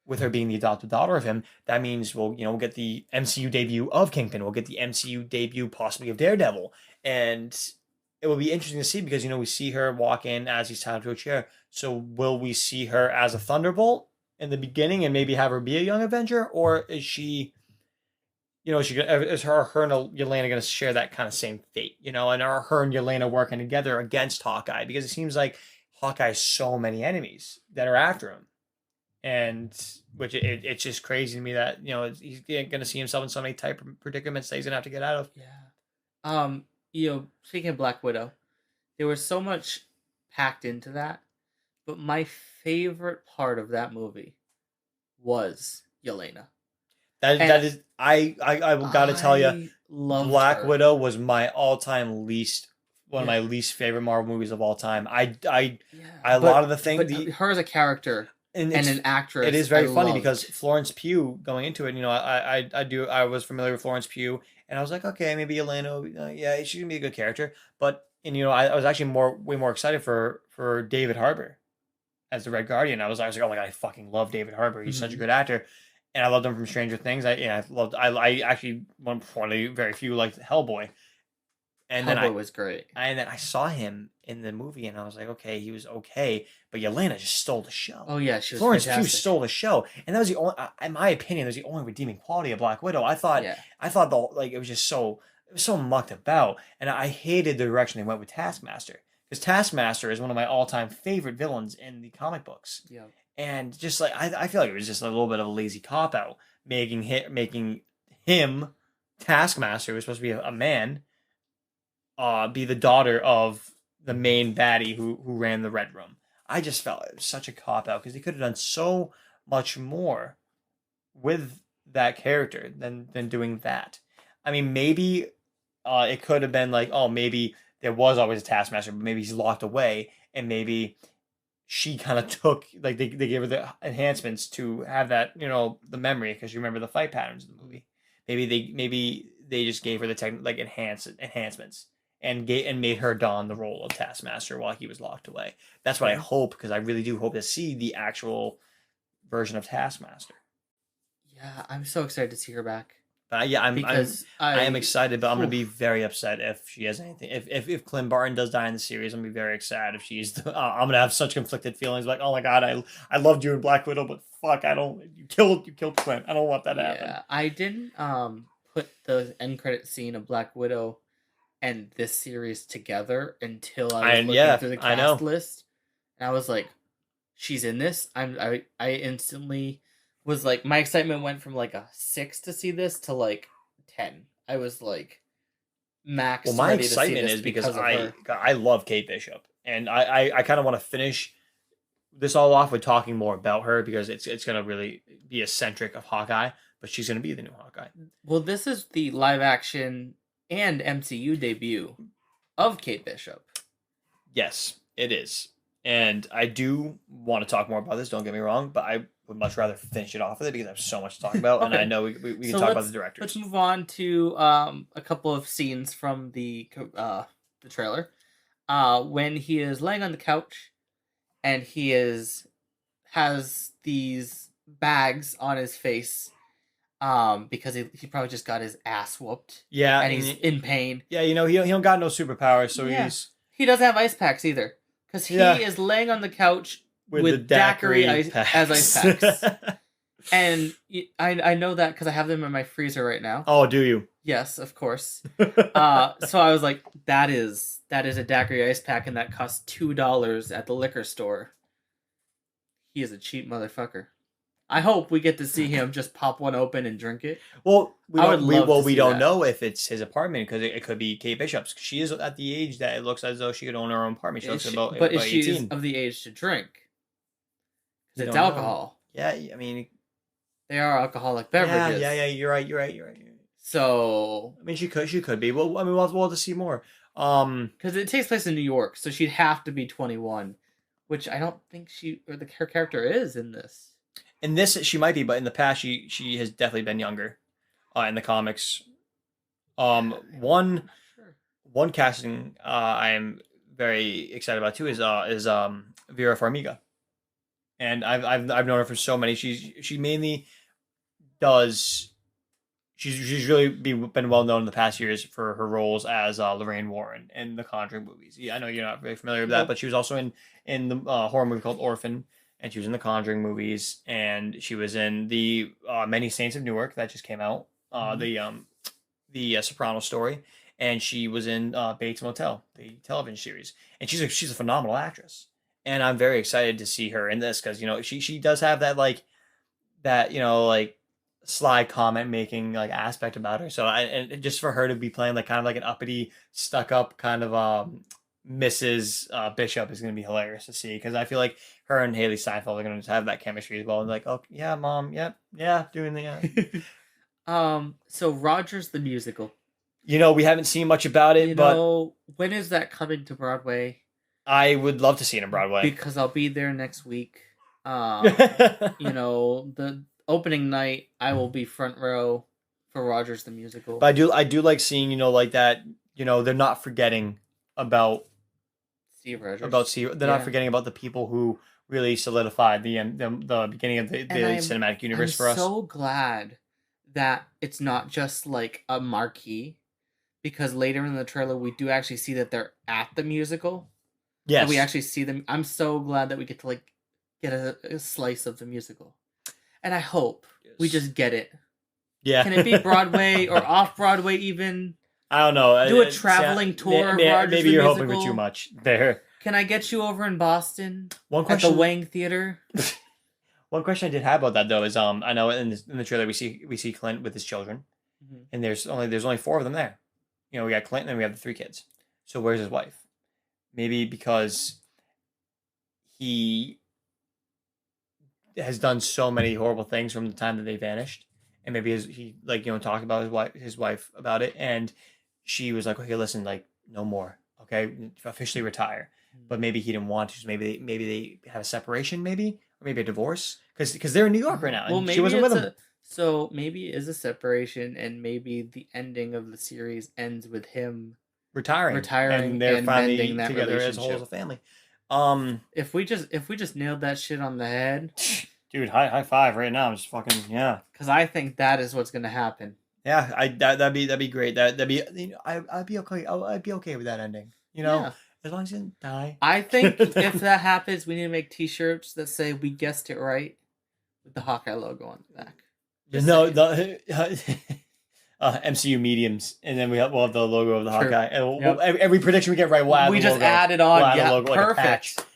with her being the adopted daughter of him, that means we'll get the MCU debut of Kingpin. We'll get the MCU debut possibly of Daredevil. And it will be interesting to see because, we see her walk in as he's tied to a chair. So will we see her as a Thunderbolt in the beginning and maybe have her be a Young Avenger? Or is she, is her and Yelena going to share that kind of same fate? And are her and Yelena working together against Hawkeye? Because it seems like Hawkeye has so many enemies that are after him. And which it's just crazy to me that he's going to see himself in so many type of predicaments that he's going to have to get out of. Yeah. Speaking of Black Widow, there was so much packed into that, but my favorite part of that movie was Yelena. That is I got to tell you, Black Widow was my all-time one of my least favorite Marvel movies of all time. A lot of the things, her as a character. And an actress. It is very funny because Florence Pugh going into it, I was familiar with Florence Pugh, and I was like, okay, maybe Elena, yeah, she's gonna be a good character. But I was actually way more excited for David Harbour as the Red Guardian. I was like, oh my god, I fucking love David Harbour. He's such a good actor, and I loved him from Stranger Things. I actually one of the very few liked Hellboy. And Hellboy was great. And then I saw him in the movie, and I was like, okay, he was okay, but Yelena just stole the show. Oh yeah, she was Florence fantastic. Pugh stole the show, and that was the only, in my opinion, that was the only redeeming quality of Black Widow. I thought it was just so mucked about, and I hated the direction they went with Taskmaster because Taskmaster is one of my all-time favorite villains in the comic books. Yeah, and just like I feel like it was just a little bit of a lazy cop out, making him Taskmaster, who was supposed to be a man. Be the daughter of the main baddie who ran the Red Room. I just felt it was such a cop-out because they could have done so much more with that character than doing that. I mean, maybe it could have been like, oh, maybe there was always a Taskmaster, but maybe he's locked away, and maybe she kind of took, like, they gave her the enhancements to have that, the memory, because you remember the fight patterns in the movie. Maybe they just gave her the enhancements. And made her don the role of Taskmaster while he was locked away. That's what I hope, because I really do hope to see the actual version of Taskmaster. Yeah, I'm so excited to see her back. I am excited, but I'm going to be very upset if she has anything. If Clint Barton does die in the series, I'm going to be very excited if she's. I'm going to have such conflicted feelings, like, oh my god, I loved you in Black Widow, but fuck, you killed Clint. I don't want that to happen. I didn't put the end credit scene of Black Widow and this series together until I was looking through the cast list, and I was like, "She's in this." I instantly was like, my excitement went from like a 6 to see this to like 10. I was like, max. Well, my excitement is because I love Kate Bishop, and I kind of want to finish this all off with talking more about her because it's gonna really be eccentric of Hawkeye, but she's gonna be the new Hawkeye. Well, this is the live action and MCU debut of Kate Bishop. Yes, it is, and I do want to talk more about this. Don't get me wrong, but I would much rather finish it off with it because I have so much to talk about, okay. And I know we can talk about the directors. Let's move on to a couple of scenes from the trailer. When he is laying on the couch, and he has these bags on his face, because he probably just got his ass whooped. Yeah, and he's in pain. Yeah, he don't got no superpowers, so he doesn't have ice packs either, because he is laying on the couch with daiquiri as ice packs. And I know that because I have them in my freezer right now. Oh, do you? Yes, of course. So I was like, that is a daiquiri ice pack, and that costs $2 at the liquor store. He is a cheap motherfucker. I hope we get to see him just pop one open and drink it. Well, we don't know if it's his apartment because it could be Kate Bishop's. She is at the age that it looks as though she could own her own apartment. She looks about 18. She's of the age to drink. It's alcohol. Know. Yeah, I mean, they are alcoholic beverages. Yeah. You're right. So, I mean, she could be. Well, I mean, we'll have to see more. Because it takes place in New York, so she'd have to be 21, which I don't think her character is in this. In this, she might be, but in the past, she has definitely been younger. In the comics, one casting I am very excited about too is Vera Farmiga, and I've known her for so many. She mainly does. She's really been well known in the past years for her roles as Lorraine Warren in the Conjuring movies. Yeah, I know you're not very familiar with that, but she was also in the horror movie called Orphan. And she was in the Conjuring movies, and she was in the Many Saints of Newark that just came out, the Soprano story, and she was in Bates Motel, the television series, and she's a phenomenal actress, and I'm very excited to see her in this because she does have that sly comment making aspect about her, so and just for her to be playing kind of an uppity, stuck up kind of Mrs. Bishop is going to be hilarious to see because I feel like her and Haley Steinfeld are going to have that chemistry as well. And oh yeah, mom, yep, yeah, doing the. So Rogers the musical. We haven't seen much about it, but when is that coming to Broadway? I would love to see it in Broadway because I'll be there next week. The opening night, I will be front row for Rogers the musical. But I do like seeing that they're not forgetting about. Steve Rogers. They're not forgetting about the people who really solidified the beginning of the cinematic universe for us. I'm so glad that it's not just a marquee, because later in the trailer we do actually see that they're at the musical. Yes, and we actually see them. I'm so glad that we get to get a slice of the musical, and I hope we just get it. Yeah, can it be Broadway or off Broadway even? I don't know. Do a traveling tour. Maybe you're hoping for too much there. Can I get you over in Boston at the Wang Theater? One question I did have about that though is I know in the trailer we see Clint with his children, and there's only 4 of them there. We got Clint and then we have the 3 kids. So where's his wife? Maybe because he has done so many horrible things from the time that they vanished, and maybe he talked about his wife about it, and she was like, okay, listen, no more, okay, officially retire. But maybe he didn't want to. So maybe they have a separation, or maybe a divorce, because they're in New York right now, and well, she wasn't with him. So maybe it is a separation, and maybe the ending of the series ends with him retiring, and they're finally together as a whole as a family. If we just nailed that shit on the head, dude, high five right now. I'm just fucking because I think that is what's gonna happen. Yeah, that'd be great. That'd be I'd be okay. I'd be okay with that ending. Yeah. As long as he didn't die. I think if that happens, we need to make T-shirts that say "We guessed it right" with the Hawkeye logo on the back. MCU mediums, and then we'll have the logo of the Sure. Hawkeye. And every prediction we get right, we'll add We the just logo. add it on. We'll add Yeah, a logo, like a patch. perfect.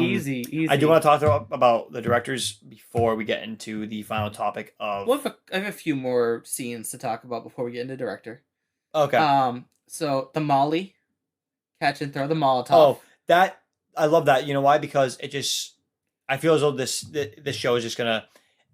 Easy. I do want to talk about the directors before we get into the final topic of. I have a few more scenes to talk about before we get into director. Okay. So the Molly, catch and throw the Molotov. Oh, that I love that. You know why? Because I feel as though this show is just gonna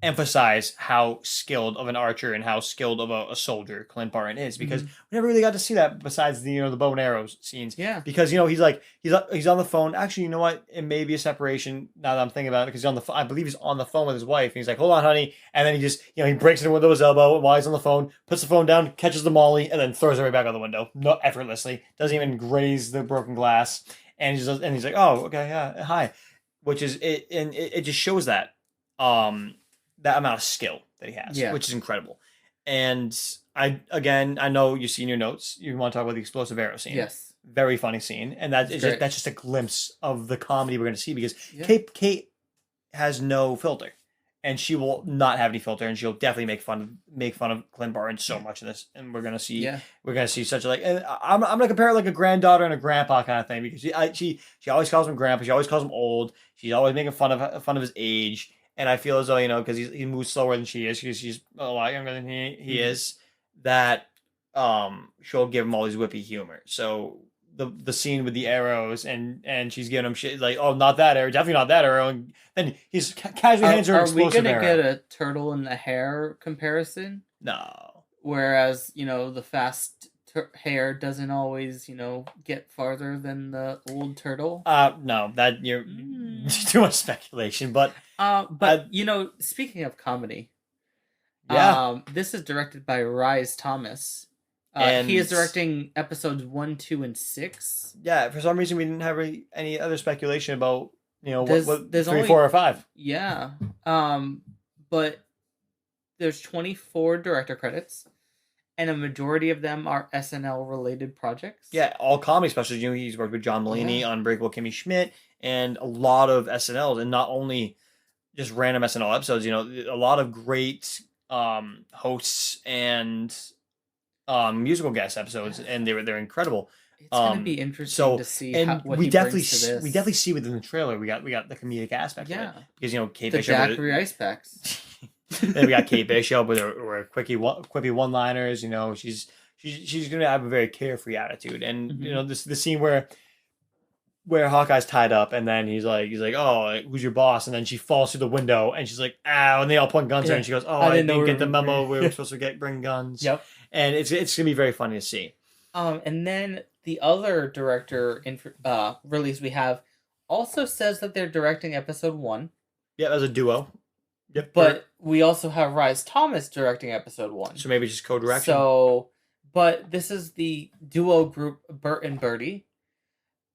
emphasize how skilled of an archer and how skilled of a soldier Clint Barton is, because we never really got to see that besides the the bow and arrows scenes. Yeah. Because he's on the phone. Actually, you know what? It may be a separation now that I'm thinking about it, because he's on the I believe he's on the phone with his wife, and he's like, "Hold on, honey," and then he just he breaks it in the window with his elbow while he's on the phone, puts the phone down, catches the Molly, and then throws it right back out the window, not effortlessly. Doesn't even graze the broken glass, and he's like, "Oh, okay, yeah, hi," which is it, and it just shows that that amount of skill that he has, which is incredible. And I know you see in your notes, you want to talk about the explosive arrow scene. Yes. Very funny scene. And that's just a glimpse of the comedy we're going to see, because Kate has no filter, and she will not have any filter, and she'll definitely make fun of Clint Barton so much in this. And we're going to see such a and I'm going to compare it like a granddaughter and a grandpa kind of thing, because she always calls him grandpa. She always calls him old. She's always making fun of his age. And I feel as though, because he moves slower than she is, because she's a lot younger than he is, that she'll give him all his whippy humor. So the scene with the arrows, and she's giving him shit like, "Oh, not that arrow, definitely not that arrow," and then he's casually hands her explosive arrow. Are we gonna get a turtle in the hair comparison? No. Whereas the fast hair doesn't always get farther than the old turtle. No, that you're too much speculation, but. Speaking of comedy, this is directed by Rhys Thomas. And he is directing episodes 1, 2, and 6. Yeah, for some reason we didn't have any other speculation about what there's 3, only 4, or 5. Yeah, but there's 24 director credits, and a majority of them are SNL related projects. Yeah, all comedy specials. He's worked with John Mulaney on Unbreakable Kimmy Schmidt, and a lot of SNLs, and not only just random SNL episodes. A lot of great hosts and musical guest episodes, and they're incredible. It's gonna be interesting to see what he brings to this. We definitely see within the trailer. We got the comedic aspect of it, because Kate the Bishop, daiquiri ice packs. Then we got Kate Bishop with her quippy one-liners. She's gonna have a very carefree attitude, and the scene where Hawkeye's tied up, and then he's like, "Oh, who's your boss?" And then she falls through the window, and she's like, "Ow!" And they all point guns at her, and she goes, "Oh, I didn't get the memo. We were supposed to bring guns." Yep. And it's gonna be very funny to see. And then the other director release we have also says that they're directing episode 1. Yeah, as a duo. Yep. But we also have Rhys Thomas directing episode 1. So maybe just co-direction. But this is the duo group Bert and Bertie.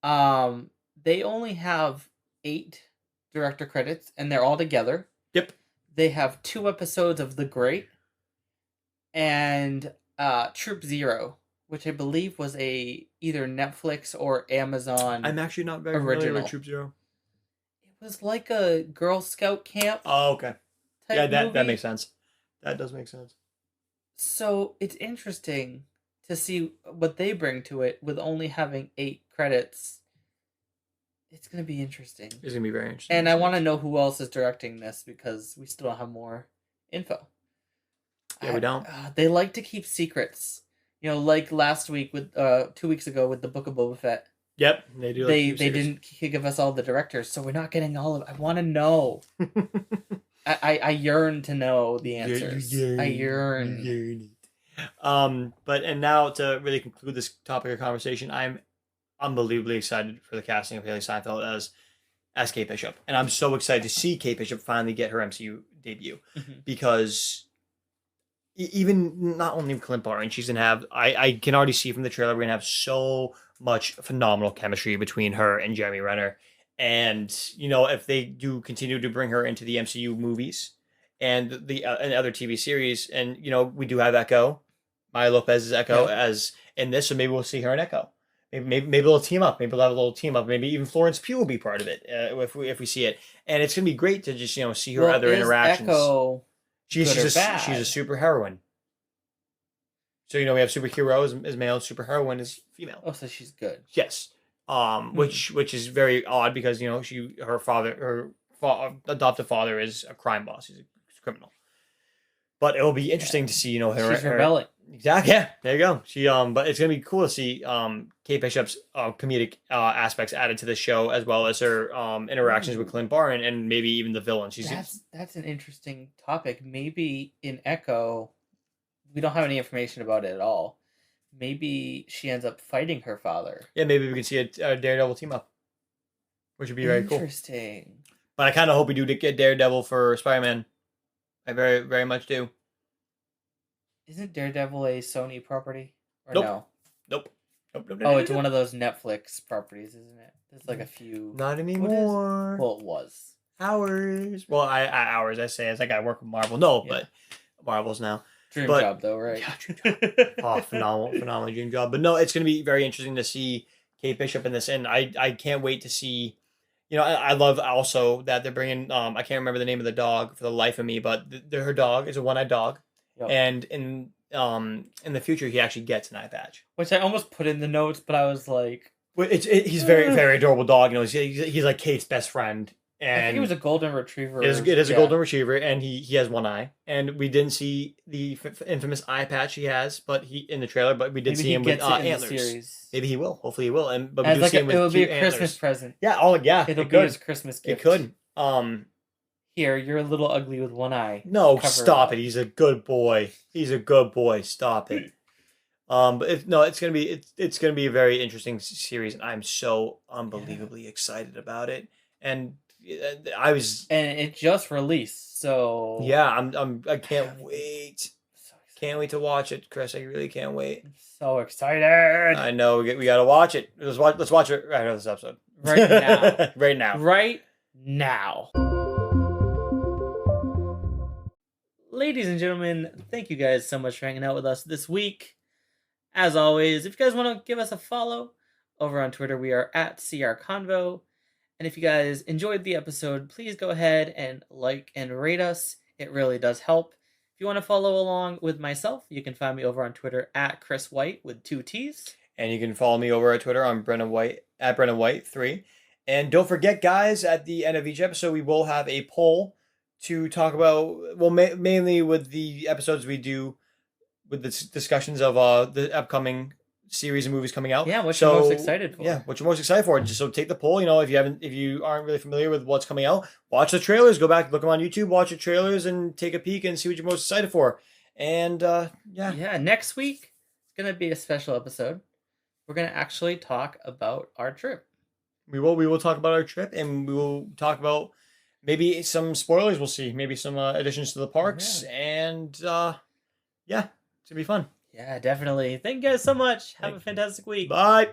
They only have 8 director credits, and they're all together. Yep. They have 2 episodes of The Great and Troop Zero, which I believe was either Netflix or Amazon. I'm actually not very familiar with Troop Zero. It was like a Girl Scout camp. Oh, okay. Yeah, that movie. makes sense. That does make sense. So it's interesting to see what they bring to it with only having 8 credits. It's going to be interesting. It's going to be very interesting. And I want to know who else is directing this, because we still don't have more info. Yeah, we don't. They like to keep secrets. Like last week 2 weeks ago with the Book of Boba Fett. Yep, they do. They didn't give us all the directors, so we're not getting all of it. I want to know. I yearn to know the answers. I yearn. And now to really conclude this topic of conversation, I'm unbelievably excited for the casting of Haley Steinfeld as Kate Bishop, and I'm so excited to see Kate Bishop finally get her MCU debut, because even not only Clint Barton, she's gonna have. I can already see from the trailer we're gonna have so much phenomenal chemistry between her and Jeremy Renner. And if they do continue to bring her into the MCU movies and the and other TV series, and we do have Echo, Maya Lopez's Echo as in this, so maybe we'll see her in Echo. Maybe they'll team up. Maybe they'll have a little team up. Maybe even Florence Pugh will be part of it if we see it. And it's gonna be great to just see her other interactions. Echo she's a super heroine. So we have superhero is male, superheroine is female. Oh, so she's good. Yes. Which is very odd because her adoptive father is a crime boss. He's a criminal. But it'll be interesting to see, she's rebelling. Exactly. Yeah, there you go. She but it's gonna be cool to see Kate Bishop's comedic aspects added to the show, as well as her interactions with Clint Barton and maybe even the villain. That's an interesting topic. Maybe in Echo, we don't have any information about it at all. Maybe she ends up fighting her father. Yeah, maybe we can see a Daredevil team up, which would be very cool. Interesting. But I kind of hope we do get Daredevil for Spider-Man. I very, very much do. Isn't Daredevil a Sony property? Or nope. No? Nope. Oh, it's one of those Netflix properties, isn't it? There's like a few. Not anymore. Well, it was. Ours. Well, ours, I say, as like I work with Marvel. No, but Marvel's now. Dream job, though, right? Yeah, dream job. Oh, phenomenal dream job. But no, it's going to be very interesting to see Kate Bishop in this. And I can't wait to see, I love also that they're bringing, I can't remember the name of the dog for the life of me, but her dog is a one-eyed dog. Yep. And in the future, he actually gets an eye patch. Which I almost put in the notes, but I was like... He's very, very adorable dog. He's like Kate's best friend. And I think he was a golden retriever. It is a golden retriever, and he has one eye. And we didn't see the infamous eye patch he has, in the trailer. But we did see him with antlers. Maybe he will. Hopefully he will. But we do see him with it will be a antlers. Christmas present. Yeah. Oh yeah. It'll be his Christmas gift. It could. Here, you're a little ugly with one eye. No, stop it. He's a good boy. Stop it. But it's gonna be a very interesting series, and I'm so unbelievably excited about it. And and it just released, so yeah, I can't wait. Can't wait to watch it, Chris. I really can't wait. I'm so excited. I know we gotta watch it. Let's watch it right after this episode. Right now. Right now. Ladies and gentlemen, thank you guys so much for hanging out with us this week. As always, if you guys want to give us a follow over on Twitter, we are at CRConvo. And if you guys enjoyed the episode, please go ahead and like and rate us. It really does help. If you want to follow along with myself, you can find me over on Twitter at Chris White with 2 T's. And you can follow me over at Twitter on Brennan White at Brennan White 3. And don't forget, guys, at the end of each episode, we will have a poll to talk about, mainly with the episodes we do with the discussions of the upcoming series of movies coming out. Yeah, what you're most excited for. Yeah, what you're most excited for. So take the poll. If you aren't really familiar with what's coming out, watch the trailers. Go back, look them on YouTube, watch the trailers, and take a peek and see what you're most excited for. And yeah, next week it's gonna be a special episode. We're gonna actually talk about our trip. We will talk about our trip, and we will talk about maybe some spoilers. We'll see, maybe some additions to the parks, and it's gonna be fun. Yeah, definitely. Thank you guys so much. Have a fantastic week. Bye.